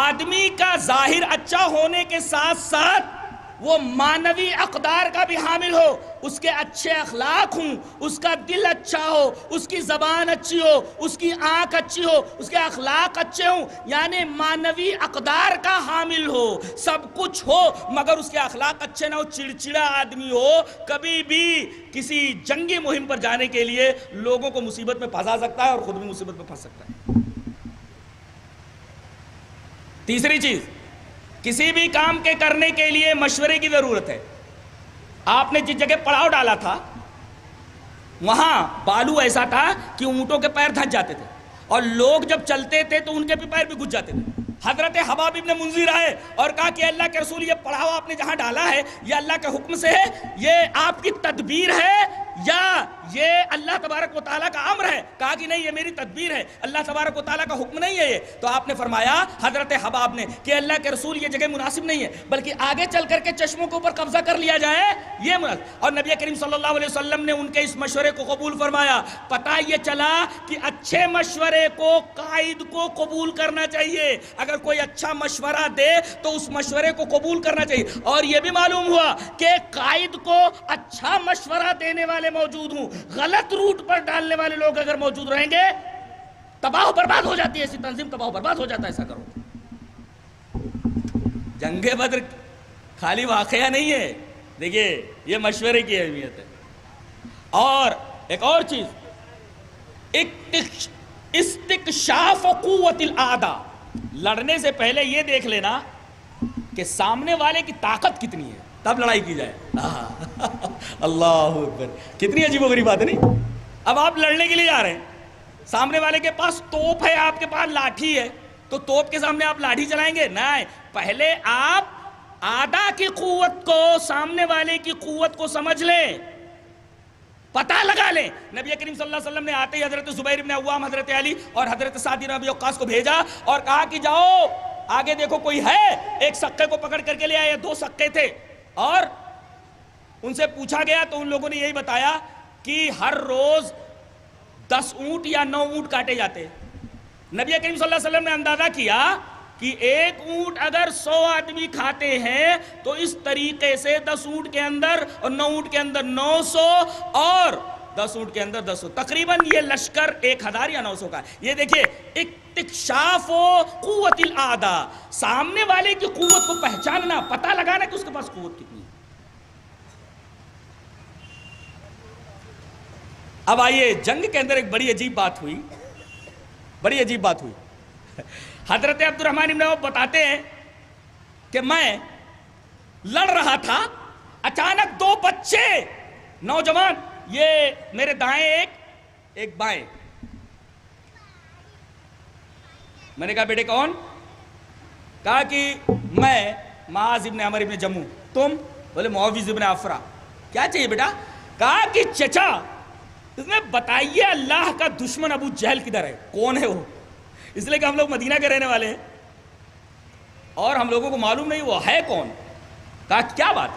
Speaker 4: آدمی کا ظاہر اچھا ہونے کے ساتھ ساتھ وہ معنوی اقدار کا بھی حامل ہو، اس کے اچھے اخلاق ہوں، اس کا دل اچھا ہو، اس کی زبان اچھی ہو، اس کی آنکھ اچھی ہو، اس کے اخلاق اچھے ہوں، یعنی معنوی اقدار کا حامل ہو، سب کچھ ہو مگر اس کے اخلاق اچھے نہ ہو، چڑچڑا آدمی ہو، کبھی بھی کسی جنگی مہم پر جانے کے لیے لوگوں کو مصیبت میں پھنسا سکتا ہے اور خود بھی مصیبت میں پھنس سکتا ہے۔ تیسری چیز، کسی بھی کام کے کرنے کے لیے مشورے کی ضرورت ہے۔ آپ نے جس جگہ پڑاؤ ڈالا تھا وہاں بالو ایسا تھا کہ اونٹوں کے پیر دھنس جاتے تھے، اور لوگ جب چلتے تھے تو ان کے بھی پیر بھی گھس جاتے تھے۔ حضرت حباب ابن منذر آئے اور کہا کہ اللہ کے رسول یہ پڑاؤ آپ نے جہاں ڈالا ہے یہ اللہ کے حکم سے ہے، یہ آپ کی تدبیر ہے یا یہ اللہ تبارک و تعالیٰ کا امر ہے؟ کہا کہ نہیں یہ میری تدبیر ہے، اللہ تبارک و تعالیٰ کا حکم نہیں ہے یہ۔ تو آپ نے فرمایا حضرت حباب نے کہ اللہ کے رسول یہ جگہ مناسب نہیں ہے، بلکہ آگے چل کر کے چشموں کے اوپر قبضہ کر لیا جائے یہ مناسب۔ اور نبی کریم صلی اللہ علیہ وسلم نے ان کے اس مشورے کو قبول فرمایا۔ پتہ یہ چلا کہ اچھے مشورے کو قائد کو قبول کرنا چاہیے، اگر کوئی اچھا مشورہ دے تو اس مشورے کو قبول کرنا چاہیے۔ اور یہ بھی معلوم ہوا کہ قائد کو اچھا مشورہ دینے والے موجود ہوں، غلط روٹ پر ڈالنے والے لوگ اگر موجود رہیں گے تباہ و برباد ہو جاتی ہے ایسی تنظیم، تباہ و برباد ہو جاتا ہے۔ ایسا کرو۔ جنگ بدر خالی واقعہ نہیں ہے، دیکھیے یہ مشورے کی اہمیت ہے۔ اور ایک اور چیز، استکشاف قوت الاعداء، لڑنے سے پہلے یہ دیکھ لینا کہ سامنے والے کی طاقت کتنی ہے، تب لڑائی کی جائے۔ اللہ اکبر، کتنی عجیب و غریب بات ہے نہیں؟ اب آپ لڑنے کے لیے جا رہے ہیں سامنے والے کے پاس توپ ہے، آپ کے پاس لاٹھی ہے، تو توپ کے سامنے آپ لاٹھی چلائیں گے؟ نہیں، پہلے آپ آدھا کی قوت کو، سامنے والے کی قوت کو سمجھ لیں، پتہ لگا لیں۔ نبی کریم صلی اللہ علیہ وسلم نے آتے ہی حضرت زبیر بن عوام، حضرت علی اور حضرت سعد بن ابی وقاص کو بھیجا اور کہا کہ جاؤ آگے دیکھو کوئی ہے۔ ایک سکے کو پکڑ کر کے لے آئے، 2 سکے تھے، اور ان سے پوچھا گیا تو ان لوگوں نے یہی بتایا کہ ہر روز 10 اونٹ یا 9 اونٹ کاٹے جاتے۔ نبی کریم صلی اللہ علیہ وسلم نے اندازہ کیا کہ 1 اونٹ اگر 100 آدمی کھاتے ہیں تو اس طریقے سے 10 اونٹ کے اندر اور 9 اونٹ کے اندر 900 اور 10 اونٹ کے اندر 200، تقریباً یہ لشکر 1000 یا 900 کا ہے۔ یہ دیکھیے اکتشاف و قوت الاعداء، سامنے والے کی قوت کو پہچاننا، پتہ لگانا کہ اس کے پاس قوت کتنی ہے۔ اب آئیے، جنگ کے اندر ایک بڑی عجیب بات ہوئی، بڑی عجیب بات ہوئی۔ حضرت عبد الرحمن بن عوف بتاتے ہیں کہ میں لڑ رہا تھا، اچانک 2 بچے نوجوان، یہ میرے دائیں ایک بائیں، میں نے کہا بیٹے کون؟ کہا کہ میں معاذ ابن عمر ابن جموح، تم؟ بولے معوذ ابن عفرا۔ کیا چاہیے بیٹا؟ کہا کہ چچا اس میں بتائیے اللہ کا دشمن ابو جہل کدھر ہے، کون ہے وہ؟ اس لیے کہ ہم لوگ مدینہ کے رہنے والے ہیں اور ہم لوگوں کو معلوم نہیں وہ ہے کون۔ کہا کیا بات؟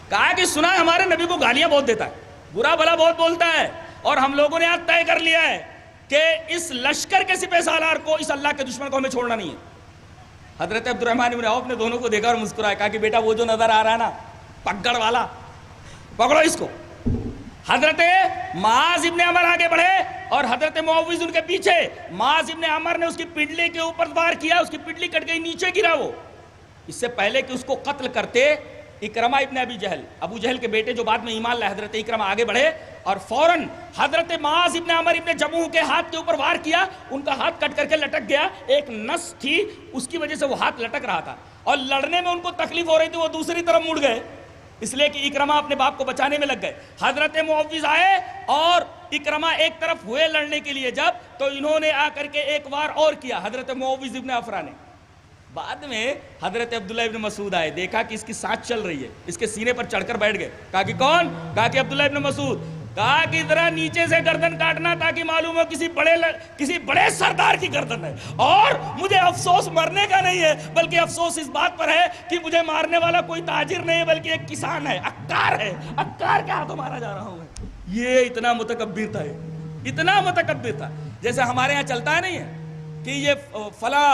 Speaker 4: کہا کہ سنا ہے ہمارے نبی کو گالیاں بہت دیتا ہے، برا بھلا بہت بولتا ہے، اور ہم لوگوں نے آج طے کر لیا ہے کہ اس لشکر کے سپہ سالار کو، اس اللہ کے دشمن کو ہمیں چھوڑنا نہیں ہے۔ حضرت عبد الرحمن بن عوف نے دونوں کو دیکھا اور مسکرایا، کہا کہ بیٹا وہ جو نظر آ رہا ہے نا پگڑ والا، پکڑو اس کو۔ حضرت معاذ ابن عمر آگے بڑھے اور حضرت معوذ ان کے پیچھے۔ معاذ ابن عمر نے اس کی پنڈلی کے اوپر وار کیا، اس کی پنڈلی کٹ گئی، نیچے گرا وہ۔ اس سے پہلے کہ اس کو قتل کرتے، اکرمہ ابن ابی جہل، ابو جہل کے بیٹے جو بعد میں ایمان لائے، حضرت اکرمہ آگے بڑھے اور فوراً حضرت معاذ ابن عمر ابن جموح کے ہاتھ کے اوپر وار کیا۔ ان کا ہاتھ کٹ کر کے لٹک گیا، ایک نس تھی اس کی وجہ سے وہ ہاتھ لٹک رہا تھا، اور لڑنے میں ان کو تکلیف ہو رہی تھی، وہ دوسری طرف مڑ گئے، اس لیے کہ اکرمہ اپنے باپ کو بچانے میں لگ گئے۔ حضرت معوذ آئے اور اکرمہ ایک طرف ہوئے لڑنے کے لیے جب، تو انہوں نے آ کر کے ایک وار اور کیا حضرت معوذ ابن عفرا نے۔ بعد میں حضرت عبداللہ ابن مسعود آئے، دیکھا کہ اس کی سانس چل رہی ہے، اس کے سینے پر چڑھ کر بیٹھ گئے۔ کہا کہ کون؟ کہا کہ عبداللہ ابن مسعود۔ کہا کہ ذرا نیچے سے گردن کاٹنا تاکہ معلوم ہو کسی بڑے سردار کی گردن ہے، اور مجھے افسوس مرنے کا نہیں ہے، بلکہ افسوس اس بات پر ہے کہ مجھے مارنے والا کوئی تاجر نہیں ہے بلکہ ایک کسان ہے، عکار ہے، عکار کے ہاتھوں مارا جا رہا ہوں میں۔ یہ اتنا متکبر تھا، اتنا متکبر تھا، جیسے ہمارے ہاں چلتا ہے نہیں ہے کہ یہ فلاں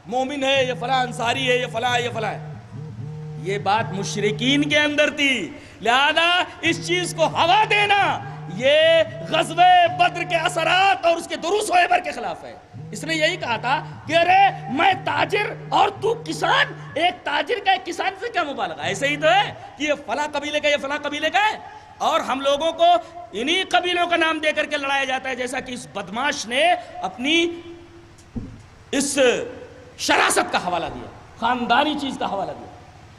Speaker 4: مومن ہے، یہ فلاں انصاری ہے، یہ فلاں ہے، یہ فلاں ہے۔ یہ بات مشرکین کے اندر تھی، لہذا اس چیز کو ہوا دینا یہ غزوہ بدر کے اثرات اور اس کے دروس و عبر کے خلاف ہے۔ اس نے یہی کہا تھا کہ ارے میں تاجر اور تو کسان، ایک تاجر کا ایک کسان سے کیا مبالغہ؟ ایسے ہی تو ہے کہ یہ فلاں قبیلے کا، یہ فلاں قبیلے کا ہے، اور ہم لوگوں کو انہی قبیلوں کا نام دے کر کے لڑایا جاتا ہے، جیسا کہ اس بدماش نے اپنی اس شراست کا حوالہ دیا، خاندانی چیز کا حوالہ دیا۔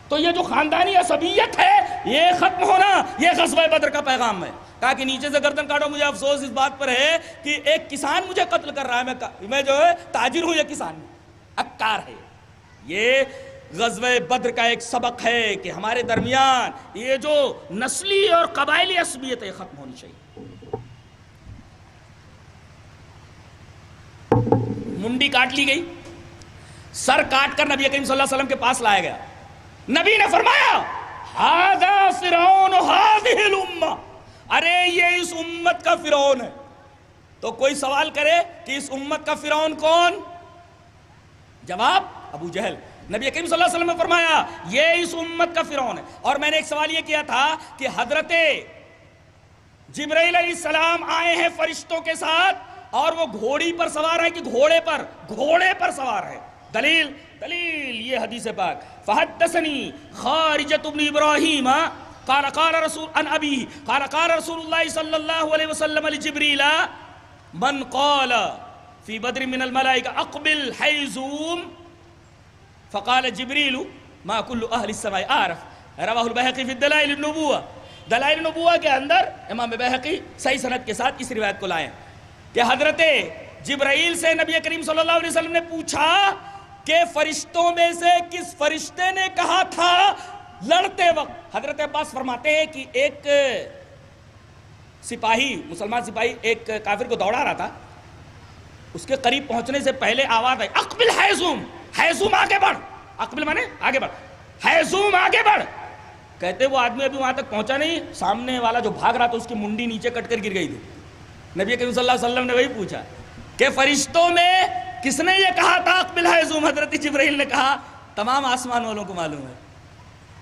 Speaker 4: تو یہ جو خاندانی عصبیت ہے یہ ختم ہونا، یہ غزوہ بدر کا پیغام ہے۔ کہا کہ نیچے سے گردن کاٹو، مجھے افسوس اس بات پر ہے کہ ایک کسان مجھے قتل کر رہا ہے، میں جو ہے تاجر ہوں، یہ کسان عکار ہے۔ یہ غزوہ بدر کا ایک سبق ہے کہ ہمارے درمیان یہ جو نسلی اور قبائلی عصبیت ہے ختم ہونی چاہیے۔ منڈی کاٹ لی گئی، سر کاٹ کر نبی کریم صلی اللہ علیہ وسلم کے پاس لایا گیا۔ نبی نے فرمایا ھذا فرعون ھذہ الامہ، ارے یہ اس امت کا فرعون ہے۔ تو کوئی سوال کرے کہ اس امت کا فرعون کون؟ جواب ابو جہل۔ نبی کریم صلی اللہ علیہ وسلم نے فرمایا یہ اس امت کا فرعون ہے۔ اور میں نے ایک سوال یہ کیا تھا کہ حضرت جبرائیل علیہ السلام آئے ہیں فرشتوں کے ساتھ اور وہ گھوڑی پر سوار ہیں کہ گھوڑے پر سوار ہے؟ دلیل یہ حدیث پاک، فحدثنی خارجۃ بن ابراہیم قال قال رسول ان ابی قال قال رسول اللہ صلی اللہ علیہ وسلم لجبریل من قال فی بدر من الملائکہ اقبل حیزوم فقال جبریل ما کل اہل السماء عارف، رواہ البیہقی فی دلائل النبوہ۔ دلائل النبوہ کے اندر امام بیہقی صحیح سند کے ساتھ اس روایت کو لائے کہ حضرت جبرائیل سے نبی کریم صلی اللہ علیہ وسلم نے پوچھا کہ فرشتوں میں سے کس فرشتے نے کہا تھا لڑتے وقت؟ حضرت عباس فرماتے ہیں کہ ایک سپاہی، مسلمان سپاہی ایک کافر کو دوڑا رہا تھا، اس کے قریب پہنچنے سے پہلے آواز آئی اقبل حیزوم، حیزوم آگے بڑھ، اقبل مانے آگے بڑھ، حیزوم آگے بڑھ. کہتے وہ آدمی ابھی وہاں تک پہنچا نہیں، سامنے والا جو بھاگ رہا تھا اس کی منڈی نیچے کٹ کر گر گئی تھی. نبی کریم صلی اللہ علیہ وسلم نے وہی پوچھا کہ فرشتوں میں کس نے یہ کہا تھا اقبل حیزوم؟ حضرت جبرائیل نے کہا تمام آسمان والوں کو معلوم ہے.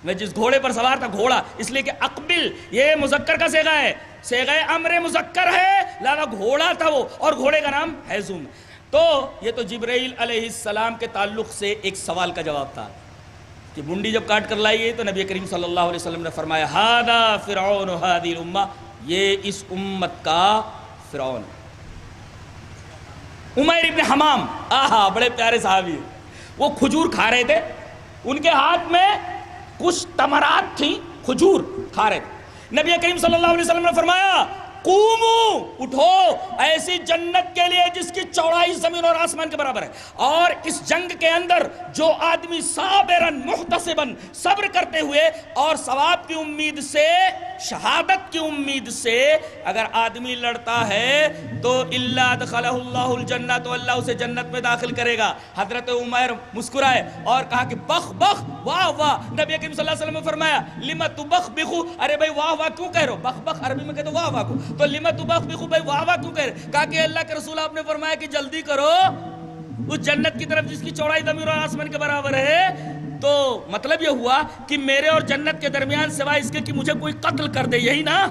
Speaker 4: میں جس گھوڑے پر سوار تھا، گھوڑا اس لیے کہ اقبل یہ مذکر کا صیغہ ہے، صیغہ امر مذکر ہے، لہذا گھوڑا تھا وہ، اور گھوڑے کا نام حیزوم. تو یہ تو جبرائیل علیہ السلام کے تعلق سے ایک سوال کا جواب تھا کہ منڈی جب کاٹ کر لائی گئی تو نبی کریم صلی اللہ علیہ وسلم نے فرمایا ھذا فرعون ھذی الامہ، یہ اس امت کا فرعون. عمیر ابن حمام، آہا بڑے پیارے صحابی، وہ کھجور کھا رہے تھے، ان کے ہاتھ میں کچھ تمرات تھیں، کھجور کھا رہے تھے. نبی کریم صلی اللہ علیہ وسلم نے فرمایا قومو، اٹھو، ایسی جنت کے لیے جس کی چوڑائی زمین اور آسمان کے برابر ہے، اور اس جنگ کے اندر جو آدمی صابرن محتسبن، صبر کرتے ہوئے اور ثواب کی امید سے، شہادت کی امید سے اگر آدمی لڑتا ہے تو الا ادخلہ اللہ الجنہ، تو اللہ اسے جنت میں داخل کرے گا. حضرت عمیر مسکرائے اور کہا کہ بخ بخ، واہ واہ. نبی کریم صلی اللہ علیہ وسلم نے فرمایا لما تبخبخو، ارے بھائی واہ واہ کیوں کہہ رہے ہو؟ بخ بخ عربی میں کہتے واہ واہ کو، تو لما تبخبخو، بھائی واہ واہ کیوں کہہ رہے؟ کہا کہ اللہ کے رسول آپ نے فرمایا کہ جلدی کرو اس جنت کی طرف جس کی چوڑائی زمین اور آسمان کے برابر ہے. تو مطلب یہ ہوا کہ میرے اور جنت کے درمیان سوائے اس کے کہ مجھے کوئی قتل کر دے، یہی نا،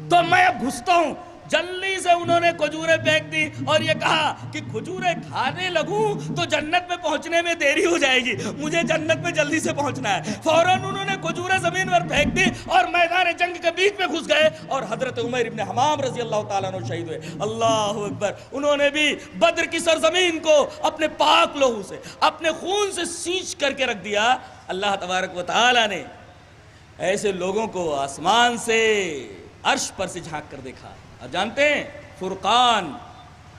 Speaker 4: تو میں اب گھستا ہوں. جلدی سے انہوں نے کھجوریں پھینک دی اور یہ کہا کہ کھجوریں کھانے لگوں تو جنت میں پہنچنے میں دیری ہو جائے گی، مجھے جنت میں جلدی سے پہنچنا ہے. فوراً انہوں نے کھجوریں زمین پر پھینک دی اور میدان جنگ کے بیچ میں گھس گئے، اور حضرت عمیر ابن حمام رضی اللہ تعالیٰ عنہ شہید ہوئے. اللہ اکبر. انہوں نے بھی بدر کی سرزمین کو اپنے پاک لہو سے، اپنے خون سے سینچ کر کے رکھ دیا. اللہ تبارک و تعالیٰ نے ایسے لوگوں کو آسمان سے عرش پر سے جھانک کر دیکھا. اور جانتے ہیں فرقان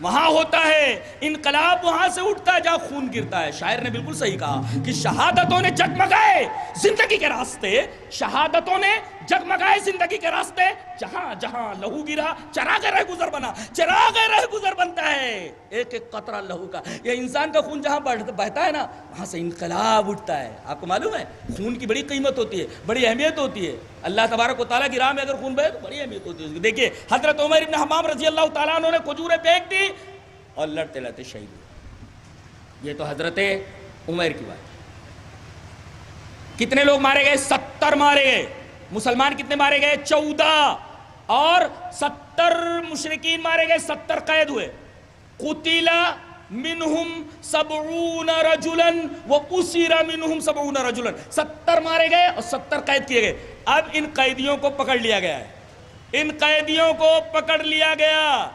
Speaker 4: وہاں ہوتا ہے، انقلاب وہاں سے اٹھتا ہے جہاں خون گرتا ہے. شاعر نے بالکل صحیح کہا کہ شہادتوں نے جگمگائے زندگی کے راستے، شہادتوں نے جگمگائے زندگی کے راستے، جہاں جہاں لہو گرا چراغ رہ گزر بنا، چراغ رہ گزر بنتا ہے ایک ایک قطرہ لہو کا. یہ انسان کا خون جہاں بہتا ہے نا، وہاں سے انقلاب اٹھتا ہے. آپ کو معلوم ہے خون کی بڑی قیمت ہوتی ہے، بڑی اہمیت ہوتی ہے. اللہ تبارک و تعالیٰ کی راہ میں اگر خون بہے تو بڑی اہمیت ہوتی ہے. دیکھیے حضرت عمر ابن حمام رضی اللہ تعالیٰ عنہ نے کھجوریں پھینک دی اور لڑتے لڑتے شہید ہوئے. یہ تو حضرت عمر کی بات. کتنے لوگ مارے گئے؟ 70 مارے گئے. مسلمان کتنے مارے گئے؟ 14. اور 70 مشرکین مارے گئے، 70 قید ہوئے. قتل منہم 70 رجلا واسر منہم 70 رجلا. 70 مارے گئے اور 70 قید کیے گئے. اب ان قیدیوں کو پکڑ لیا گیا ہے، ان قیدیوں کو پکڑ لیا گیا،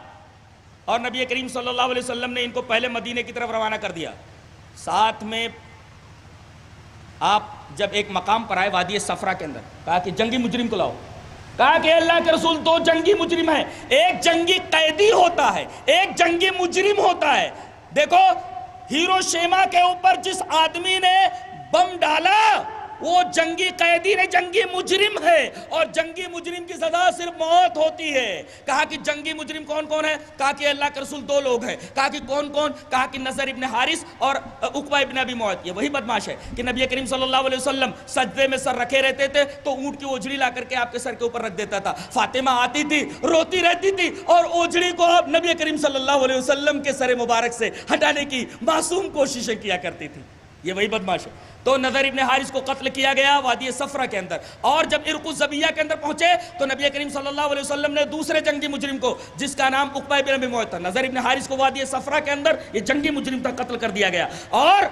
Speaker 4: اور نبی کریم صلی اللہ علیہ وسلم نے ان کو پہلے مدینے کی طرف روانہ کر دیا. ساتھ میں آپ جب ایک مقام پر آئے وادی صفرا کے اندر، کہا کہ جنگی مجرم کو لاؤ. کہا کہ اللہ کے رسول 2 جنگی مجرم ہیں، ایک جنگی قیدی ہوتا ہے، ایک جنگی مجرم ہوتا ہے. دیکھو ہیروشیما کے اوپر جس آدمی نے بم ڈالا وہ جنگی قیدی نے، جنگی مجرم ہے، اور جنگی مجرم کی سزا صرف موت ہوتی ہے. کہا کہ جنگی مجرم کون کون ہے؟ کہا کہ اللہ کے رسول 2 لوگ ہیں. کہا کہ کون کون؟ کہا کہ نضر ابن حارث اور عقبہ ابن ابی معیط. یہ وہی بدماش ہے کہ نبی کریم صلی اللہ علیہ وسلم سجدے میں سر رکھے رہتے تھے تو اونٹ کی اوجڑی لا کر کے آپ کے سر کے اوپر رکھ دیتا تھا. فاطمہ آتی تھی، روتی رہتی تھی، اور اوجڑی کو آپ نبی کریم صلی اللہ علیہ وسلم کے سر مبارک سے ہٹانے کی معصوم کوششیں کیا کرتی تھی. یہ وہی بدماش ہے. تو نضر ابن حارث کو قتل کیا گیا وادی صفرا کے اندر. اور جب عرق الزبیہ کے اندر پہنچے تو نبی کریم صلی اللہ علیہ وسلم نے دوسرے جنگی مجرم کو، جس کا نام عقبہ ابن ابی معیط تھا، نضر ابن حارث کو وادی صفرا کے اندر یہ جنگی مجرم تھا، قتل کر دیا گیا. اور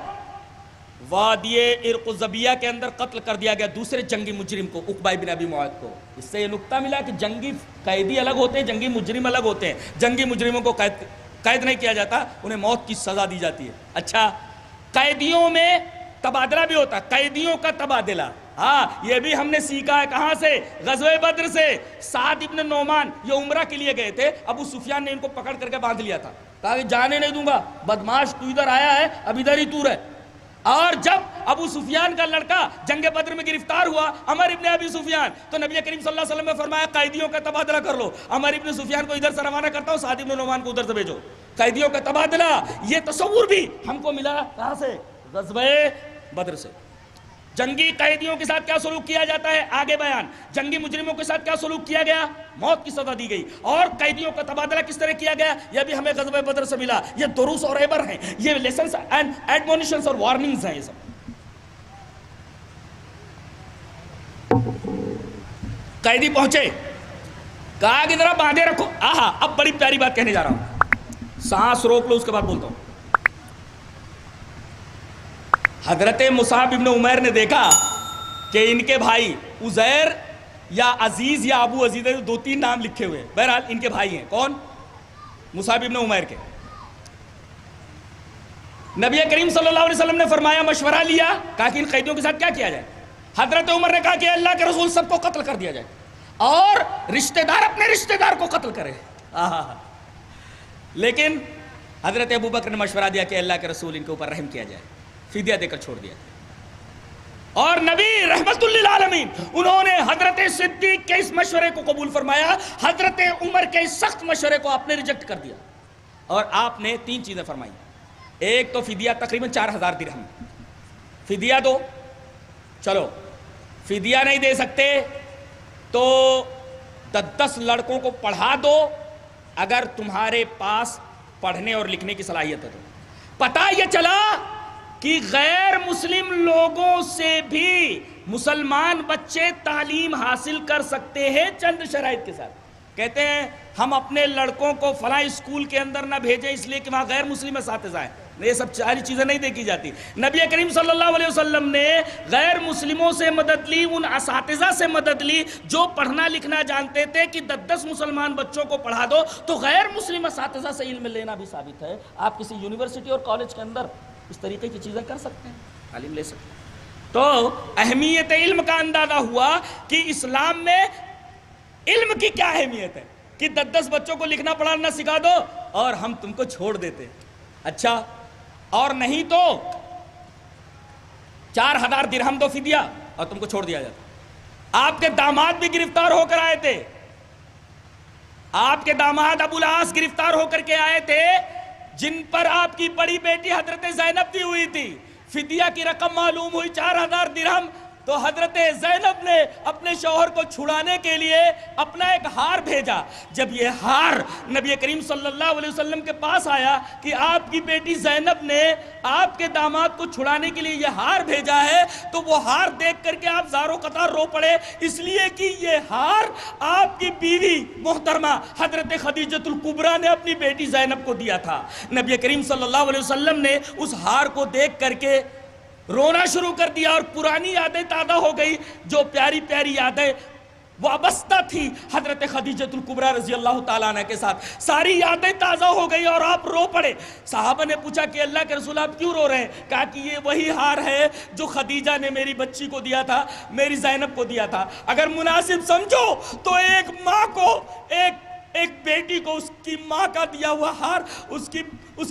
Speaker 4: وادی عرق الزبیہ کے اندر قتل کر دیا گیا دوسرے جنگی مجرم کو، عقبہ ابن ابی معیط کو. اس سے یہ نقطہ ملا کہ جنگی قیدی الگ ہوتے ہیں، جنگی مجرم الگ ہوتے ہیں. جنگی مجرموں کو قید نہیں کیا جاتا، انہیں موت کی سزا دی جاتی ہے. اچھا، قیدیوں میں تبادلہ بھی ہوتا ہے، قیدیوں کا تبادلہ. ہاں یہ بھی ہم نے سیکھا ہے. کہاں سے؟ غزوہ بدر سے. سعد ابن نعمان یہ عمرہ کے لیے گئے تھے، ابو سفیان نے ان کو پکڑ کر کے باندھ لیا تھا، کہا کہ جانے نہیں دوں گا، بدماش تو ادھر آیا ہے، اب ادھر ہی تو رہ. اور جب ابو سفیان کا لڑکا جنگ بدر میں گرفتار ہوا، عمر ابن ابی سفیان، تو نبی کریم صلی اللہ علیہ وسلم نے فرمایا قیدیوں کا تبادلہ کر لو. عمر ابن سفیان کو ادھر سے روانہ کرتا ہوں، سعد ابن نعمان کو ادھر سے بھیجو. قیدیوں کا تبادلہ، یہ تصور بھی ہم کو ملا کہاں سے؟ غزوہ بدر سے. جنگی قیدیوں کے ساتھ کیا سلوک کیا جاتا ہے آگے بیان. جنگی مجرموں کے ساتھ کیا سلوک کیا گیا؟ موت کی سزا دی گئی. اور قیدیوں کا تبادلہ کس طرح کیا گیا یہ بھی ہمیں غزوہ بدر سے ملا. یہ دروس اور عبر ہیں، یہ لیسنز اینڈ ایڈمونیشنز اور وارننگز ہیں. یہ سب قیدی پہنچے، کہا کہ ذرا باندھے رکھو. آہا اب بڑی پیاری بات کہنے جا رہا ہوں، سانس روک لو اس کے بعد بولتا ہوں. حضرت مصعب ابن عمیر نے دیکھا کہ ان کے بھائی عزیر یا عزیز یا ابو عزیز، دو تین نام لکھے ہوئے، بہرحال ان کے بھائی ہیں. کون؟ مصعب ابن عمیر کے. نبی کریم صلی اللہ علیہ وسلم نے فرمایا، مشورہ لیا، کہا کہ ان قیدیوں کے ساتھ کیا کیا جائے. حضرت عمر نے کہا کہ اللہ کے رسول سب کو قتل کر دیا جائے اور رشتہ دار اپنے رشتہ دار کو قتل کرے. لیکن حضرت ابوبکر نے مشورہ دیا کہ اللہ کے رسول ان کے اوپر رحم کیا جائے، فدیہ دے کر چھوڑ دیا. اور نبی رحمت للعالمین انہوں نے حضرت صدیق کے اس مشورے کو قبول فرمایا، حضرت عمر کے اس سخت مشورے کو آپ نے ریجیکٹ کر دیا. اور آپ نے تین چیزیں فرمائی. ایک تو فدیہ تقریباً 4000 درہم فدیہ دو. چلو فدیہ نہیں دے سکتے تو 10 لڑکوں کو پڑھا دو اگر تمہارے پاس پڑھنے اور لکھنے کی صلاحیت ہے. تو پتہ یہ چلا کہ غیر مسلم لوگوں سے بھی مسلمان بچے تعلیم حاصل کر سکتے ہیں چند شرائط کے ساتھ. کہتے ہیں ہم اپنے لڑکوں کو فلاں اسکول کے اندر نہ بھیجیں اس لیے کہ وہاں غیر مسلم اساتذہ ہیں. یہ سب ساری چیزیں نہیں دیکھی جاتی. نبی کریم صلی اللہ علیہ وسلم نے غیر مسلموں سے مدد لی، ان اساتذہ سے مدد لی جو پڑھنا لکھنا جانتے تھے کہ 10 مسلمان بچوں کو پڑھا دو. تو غیر مسلم اساتذہ سے علم لینا بھی ثابت ہے. آپ کسی یونیورسٹی اور کالج کے اندر اس طریقے کی چیزیں کر سکتے ہیں، تعلیم لے سکتے ہیں. تو اہمیت علم کا اندازہ ہوا کہ اسلام میں علم کی کیا اہمیت ہے کہ 10 بچوں کو لکھنا پڑھانا سکھا دو اور ہم تم کو چھوڑ دیتے. اچھا اور نہیں تو 4000 درہم دو فدیہ اور تم کو چھوڑ دیا جاتا. آپ کے داماد بھی گرفتار ہو کر آئے تھے. آپ کے داماد ابو العاص گرفتار ہو کر کے آئے تھے جن پر آپ کی بڑی بیٹی حضرت زینب دی ہوئی تھی. فدیہ کی رقم معلوم ہوئی 4000 درہم. تو حضرت زینب نے اپنے شوہر کو چھڑانے کے لیے اپنا ایک ہار بھیجا. جب یہ ہار نبی کریم صلی اللہ علیہ وسلم کے پاس آیا کہ آپ کی بیٹی زینب نے آپ کے داماد کو چھڑانے کے لیے یہ ہار بھیجا ہے، تو وہ ہار دیکھ کر کے آپ زاروں قطار رو پڑے، اس لیے کہ یہ ہار آپ کی بیوی محترمہ حضرت خدیجۃ الکبریٰ نے اپنی بیٹی زینب کو دیا تھا. نبی کریم صلی اللہ علیہ وسلم نے اس ہار کو دیکھ کر کے رونا شروع کر دیا اور پرانی یادیں تازہ ہو گئی، جو پیاری پیاری یادیں وابستہ تھی حضرت خدیجۃ الکبریٰ رضی اللہ تعالیٰ عنہ کے ساتھ، ساری یادیں تازہ ہو گئی اور آپ رو پڑے. صحابہ نے پوچھا کہ اللہ کے رسول آپ کیوں رو رہے ہیں؟ کہا کہ یہ وہی ہار ہے جو خدیجہ نے میری بچی کو دیا تھا، میری زینب کو دیا تھا. اگر مناسب سمجھو تو ایک ماں کو ایک بیٹی کو اس کی ماں کا دیا ہوا ہار، اس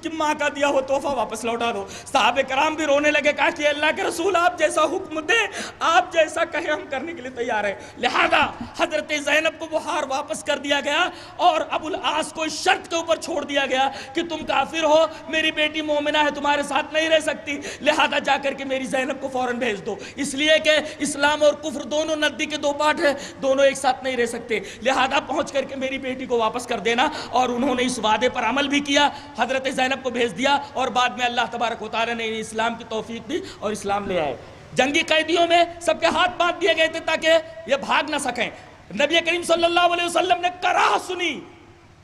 Speaker 4: کی ماں کا دیا ہوا تحفہ واپس لوٹا دو. صحابہ کرام بھی رونے لگے، کہا کہ اللہ کے رسول آپ جیسا حکم دیں، آپ جیسا کہیں ہم کرنے کے لیے تیار ہیں. لہذا حضرت زینب کو وہ ہار واپس کر دیا گیا اور ابو العاص کو اس شرط کے اوپر چھوڑ دیا گیا کہ تم کافر ہو، میری بیٹی مومنہ ہے، تمہارے ساتھ نہیں رہ سکتی، لہذا جا کر کے میری زینب کو فوراً بھیج دو. اس لیے کہ اسلام اور کفر دونوں ندی کے 2 پارٹ ہیں، دونوں ایک ساتھ نہیں رہ سکتے، لہذا پہنچ کر کے میری بیٹی کو واپس کر دینا. اور انہوں نے اس وعدے پر عمل بھی کیا، حضرت زینب کو بھیج دیا اور بعد میں اللہ تبارک و تعالی نے اسلام کی توفیق دی اور اسلام لے آئے. جنگی قیدیوں میں سب کے ہاتھ باندھ دیے گئے تھے تاکہ یہ بھاگ نہ سکیں. نبی کریم صلی اللہ علیہ وسلم نے کراہ سنی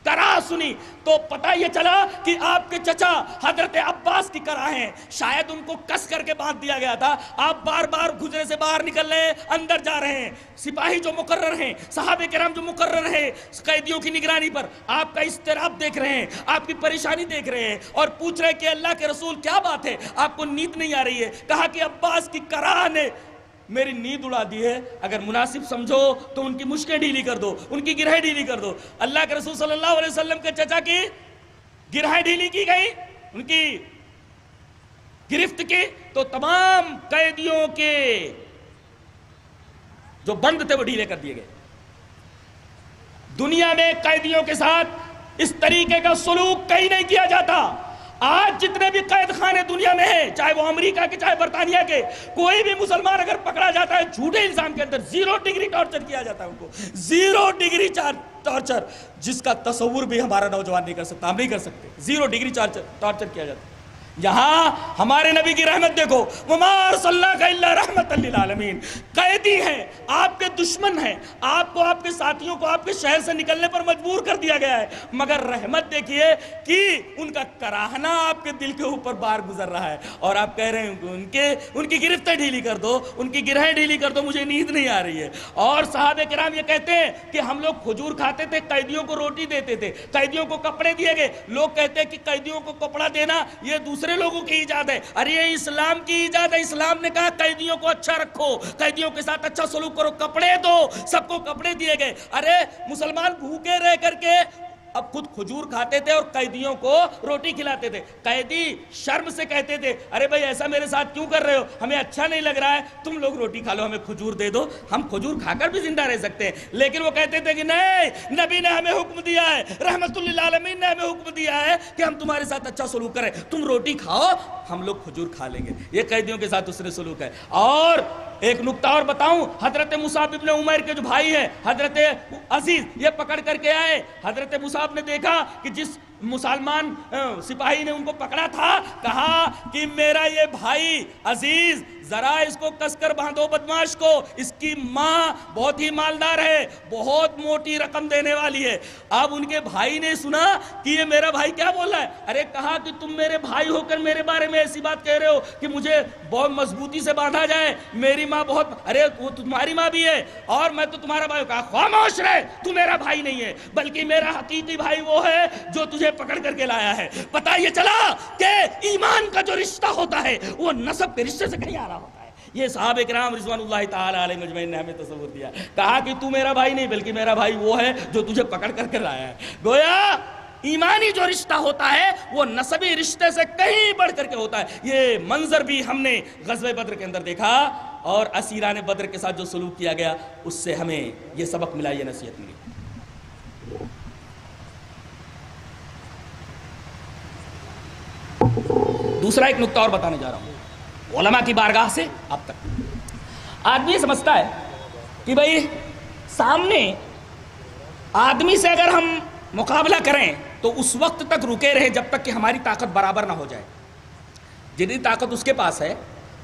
Speaker 4: کرا سنی تو پتہ یہ چلا کہ آپ کے چچا حضرت عباس کی کرا ہیں، شاید ان کو کس کر کے باندھ دیا گیا تھا، آپ بار بار گھجرے سے باہر نکل رہے ہیں، اندر جا رہے ہیں، سپاہی جو مقرر ہیں، صحابہ کرام جو مقرر ہیں قیدیوں کی نگرانی پر، آپ کا اضطراب دیکھ رہے ہیں، آپ کی پریشانی دیکھ رہے ہیں اور پوچھ رہے ہیں کہ اللہ کے رسول کیا بات ہے، آپ کو نیند نہیں آ رہی ہے؟ کہا کہ عباس کی کرا نے میری نیند اڑا دی ہے، اگر مناسب سمجھو تو ان کی مشکیں ڈھیلی کر دو، ان کی گرہیں ڈھیلی کر دو۔ اللہ کے رسول صلی اللہ علیہ وسلم کے چچا کی گرہیں ڈھیلی کی گئی، ان کی گرفت کی تو تمام قیدیوں کے جو بند تھے وہ ڈھیلے کر دیے گئے۔ دنیا میں قیدیوں کے ساتھ اس طریقے کا سلوک کہیں نہیں کیا جاتا۔ آج جتنے بھی قید خانے دنیا میں ہیں، چاہے وہ امریکہ کے چاہے برطانیہ کے، کوئی بھی مسلمان اگر پکڑا جاتا ہے جھوٹے الزام کے اندر 0 ڈگری ٹارچر کیا جاتا ہے، ان کو 0 ڈگری ٹارچر، جس کا تصور بھی ہمارا نوجوان نہیں کر سکتا، ہم نہیں کر سکتے۔ 0 ڈگری ٹارچر کیا جاتا ہے۔ یہاں ہمارے نبی کی رحمت دیکھو، وَمَا أَرْسَلْنَاكَ إِلَّا رَحْمَةً لِّلْعَالَمِينَ۔ قیدی ہیں، آپ کے دشمن ہیں، آپ کو آپ کے ساتھیوں کو آپ کے شہر سے نکلنے پر مجبور کر دیا گیا ہے، مگر رحمت دیکھیے کہ ان کا کراہنا آپ کے دل کے اوپر بار گزر رہا ہے اور آپ کہہ رہے ہیں ان کی گرفتیں ڈھیلی کر دو، ان کی گرہیں ڈھیلی کر دو، مجھے نیند نہیں آ رہی ہے۔ اور صحابہ کرام یہ کہتے ہیں کہ ہم لوگ کھجور کھاتے تھے، قیدیوں کو روٹی دیتے تھے، قیدیوں کو کپڑے دیے گئے۔ لوگ کہتے ہیں کہ قیدیوں کو کپڑا دینا یہ دوسرے لوگوں کی ایجاد ہے، ارے یہ اسلام کی ایجاد ہے۔ اسلام نے کہا قیدیوں کو اچھا رکھو، قیدیوں کے ساتھ اچھا سلوک کرو، کپڑے دو، سب کو کپڑے دیے گئے۔ ارے مسلمان بھوکے رہ کر کے اب خود کھجور کھاتے تھے اور قیدیوں کو روٹی کھلاتے تھے۔ قیدی شرم سے کہتے تھے ارے بھائی ایسا میرے ساتھ کیوں کر رہے ہو، ہمیں اچھا نہیں لگ رہا ہے، تم لوگ روٹی کھا لو، ہمیں کھجور دے دو، ہم کھجور کھا کر بھی زندہ رہ سکتے ہیں۔ لیکن وہ کہتے تھے کہ نہیں، نبی نے ہمیں حکم دیا ہے، رحمت للعالمین نے ہمیں حکم دیا ہے کہ ہم تمہارے ساتھ اچھا سلوک کریں، تم روٹی کھاؤ، ہم لوگ کھجور کھا لیں گے۔ یہ قیدیوں کے ساتھ اس نے سلوک ہے۔ اور ایک نکتہ اور بتاؤں، حضرت مصعب ابن عمیر کے جو بھائی ہیں حضرت عزیز، یہ پکڑ کر کے آئے، حضرت مصعب نے دیکھا کہ جس مسلمان سپاہی نے ان کو پکڑا تھا، کہا کہ میرا یہ بھائی عزیز ذرا اس کو کس کر باندھو بدماش کو، اس کی ماں بہت ہی مالدار ہے، بہت موٹی رقم دینے والی ہے۔ اب ان کے بھائی نے سنا کہ یہ میرا بھائی کیا بول رہا ہے، ارے کہا کہ تم میرے بھائی ہو کر میرے بارے میں ایسی بات کہہ رہے ہو کہ مجھے بہت مضبوطی سے باندھا جائے، میری ماں بہت، ارے وہ تمہاری ماں بھی ہے اور میں تو تمہارا بھائی۔ کہا خاموش رہے، تو میرا بھائی نہیں ہے، بلکہ میرا حقیقی بھائی وہ ہے جو تجھے پکڑ کر کے لایا ہے۔ پتہ یہ چلا کہ ایمان کا جو رشتہ ہوتا ہے وہ نسب کے رشتے سے کہیں آ رہا ہوتا ہے۔ یہ صحابہ کرام رضوان اللہ تعالی علیہ مجمعین نے ہمیں تصور دیا، کہا کہ تو میرا بھائی نہیں بلکہ میرا بھائی وہ ہے جو تجھے پکڑ کر کے لایا ہے۔ گویا ایمانی جو رشتہ ہوتا ہے وہ نسبی رشتے سے کہیں بڑھ کر کے ہوتا ہے۔ یہ منظر بھی ہم نے غزوہ بدر کے اندر دیکھا اور اسیران بدر کے ساتھ جو سلوک کیا گیا اس سے ہمیں یہ سبق ملا، یہ نصیحت ملی۔ دوسرا ایک نکتہ اور بتانے جا رہا ہوں، علماء کی بارگاہ سے اب تک آدمی سمجھتا ہے کہ بھئی سامنے آدمی سے اگر ہم مقابلہ کریں تو اس وقت تک رکے رہے جب تک کہ ہماری طاقت برابر نہ ہو جائے، جتنی طاقت اس کے پاس ہے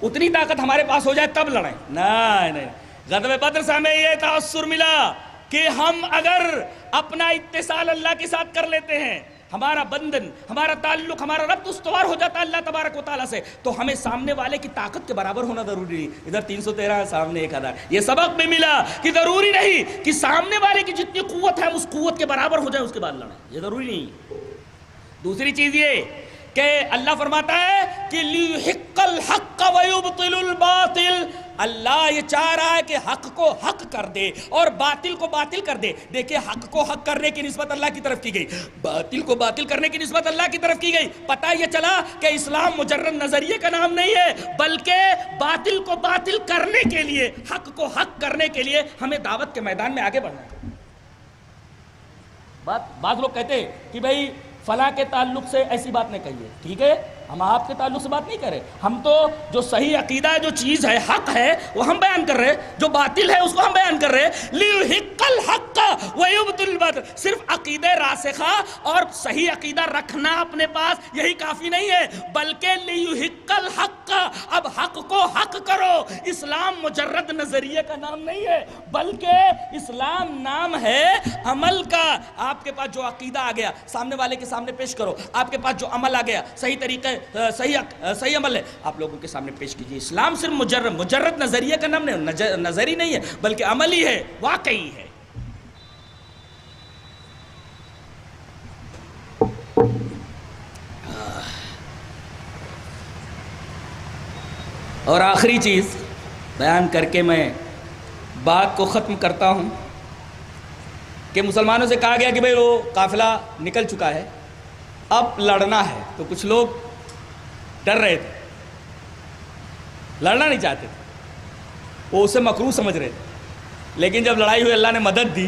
Speaker 4: اتنی طاقت ہمارے پاس ہو جائے تب لڑیں۔ نہیں، غزوہ بدر سے ہمیں یہ تاثر ملا کہ ہم اگر اپنا اتصال اللہ کے ساتھ کر لیتے ہیں، ہمارا بندن، ہمارا تعلق، ہمارا ربط استوار ہو جاتا ہے اللہ تبارک و تعالیٰ سے، تو ہمیں سامنے والے کی طاقت کے برابر ہونا ضروری نہیں۔ ادھر 313 ہے، سامنے 1000۔ یہ سبق بھی ملا کہ ضروری نہیں کہ سامنے والے کی جتنی قوت ہے ہم اس قوت کے برابر ہو جائیں اس کے بعد لڑیں، یہ ضروری نہیں۔ دوسری چیز یہ کہ اللہ فرماتا ہے کہ لِيُحِقَّ الْحَقَّ وَيُبْطِلُ الْبَاطِلَ، اللہ یہ چاہ رہا ہے کہ حق کو حق کر دے اور باطل کو باطل کر دے۔ دیکھیں حق کو حق کرنے کی نسبت اللہ کی طرف کی گئی، باطل کو باطل کرنے کی نسبت اللہ کی طرف کی گئی۔ پتہ یہ چلا کہ اسلام مجرد نظریے کا نام نہیں ہے، بلکہ باطل کو باطل کرنے کے لیے، حق کو حق کرنے کے لیے ہمیں دعوت کے میدان میں آگے بڑھنا ہے۔ بعض لوگ کہتے ہیں کہ بھائی فلاں کے تعلق سے ایسی بات نہیں کہی ہے، ٹھیک ہے، ہم آپ کے تعلق سے بات نہیں کر رہے. ہم تو جو صحیح عقیدہ ہے، جو چیز ہے، حق ہے، وہ ہم بیان کر رہے ہیں. جو باطل ہے اس کو ہم بیان کر رہے ہیں. لیحق الحق ویبطل الباطل. صرف عقیدہ راسخہ اور صحیح عقیدہ رکھنا اپنے پاس یہی کافی نہیں ہے، بلکہ لیحق الحق. اب حق کو حق کرو. اسلام مجرد نظریے کا نام نہیں ہے، بلکہ اسلام نام ہے عمل کا. آپ کے پاس جو عقیدہ آ گیا سامنے والے کے سامنے پیش کرو. آپ کے پاس جو عمل آ گیا، صحیح طریقے، صحیح عمل ہے، آپ لوگوں کے سامنے پیش کیجیے. اسلام صرف مجرد نظریے کا نام نہیں، نظری نہیں ہے، بلکہ عملی ہے، واقعی ہے. اور آخری چیز بیان کر کے میں بات کو ختم کرتا ہوں کہ مسلمانوں سے کہا گیا کہ بھئی وہ قافلہ نکل چکا ہے، اب لڑنا ہے. تو کچھ لوگ ڈر رہے تھے، لڑنا نہیں چاہتے تھے، وہ اسے مکروہ سمجھ رہے تھے. لیکن جب لڑائی ہوئی، اللہ نے مدد دی.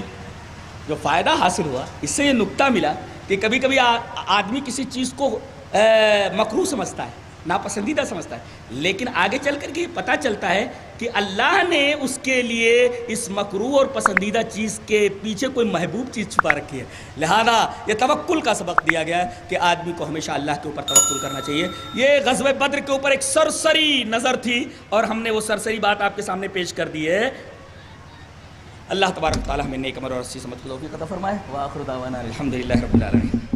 Speaker 4: جو فائدہ حاصل ہوا اس سے یہ نکتہ ملا کہ کبھی کبھی آدمی کسی چیز کو مکروہ سمجھتا ہے، ناپسندیدہ سمجھتا ہے، لیکن آگے چل کر کے پتہ چلتا ہے کہ اللہ نے اس کے لیے اس مکروہ اور پسندیدہ چیز کے پیچھے کوئی محبوب چیز چھپا رکھی ہے. لہذا یہ توکل کا سبق دیا گیا ہے کہ آدمی کو ہمیشہ اللہ کے اوپر توکل کرنا چاہیے. یہ غزوہ بدر کے اوپر ایک سرسری نظر تھی اور ہم نے وہ سرسری بات آپ کے سامنے پیش کر دی ہے. اللہ تبارک و تعالی ہمیں نیک عمل اور اچھی سمجھ کو توفیق عطا فرمائے. وآخر دعوانا الحمدللہ رب العالمین.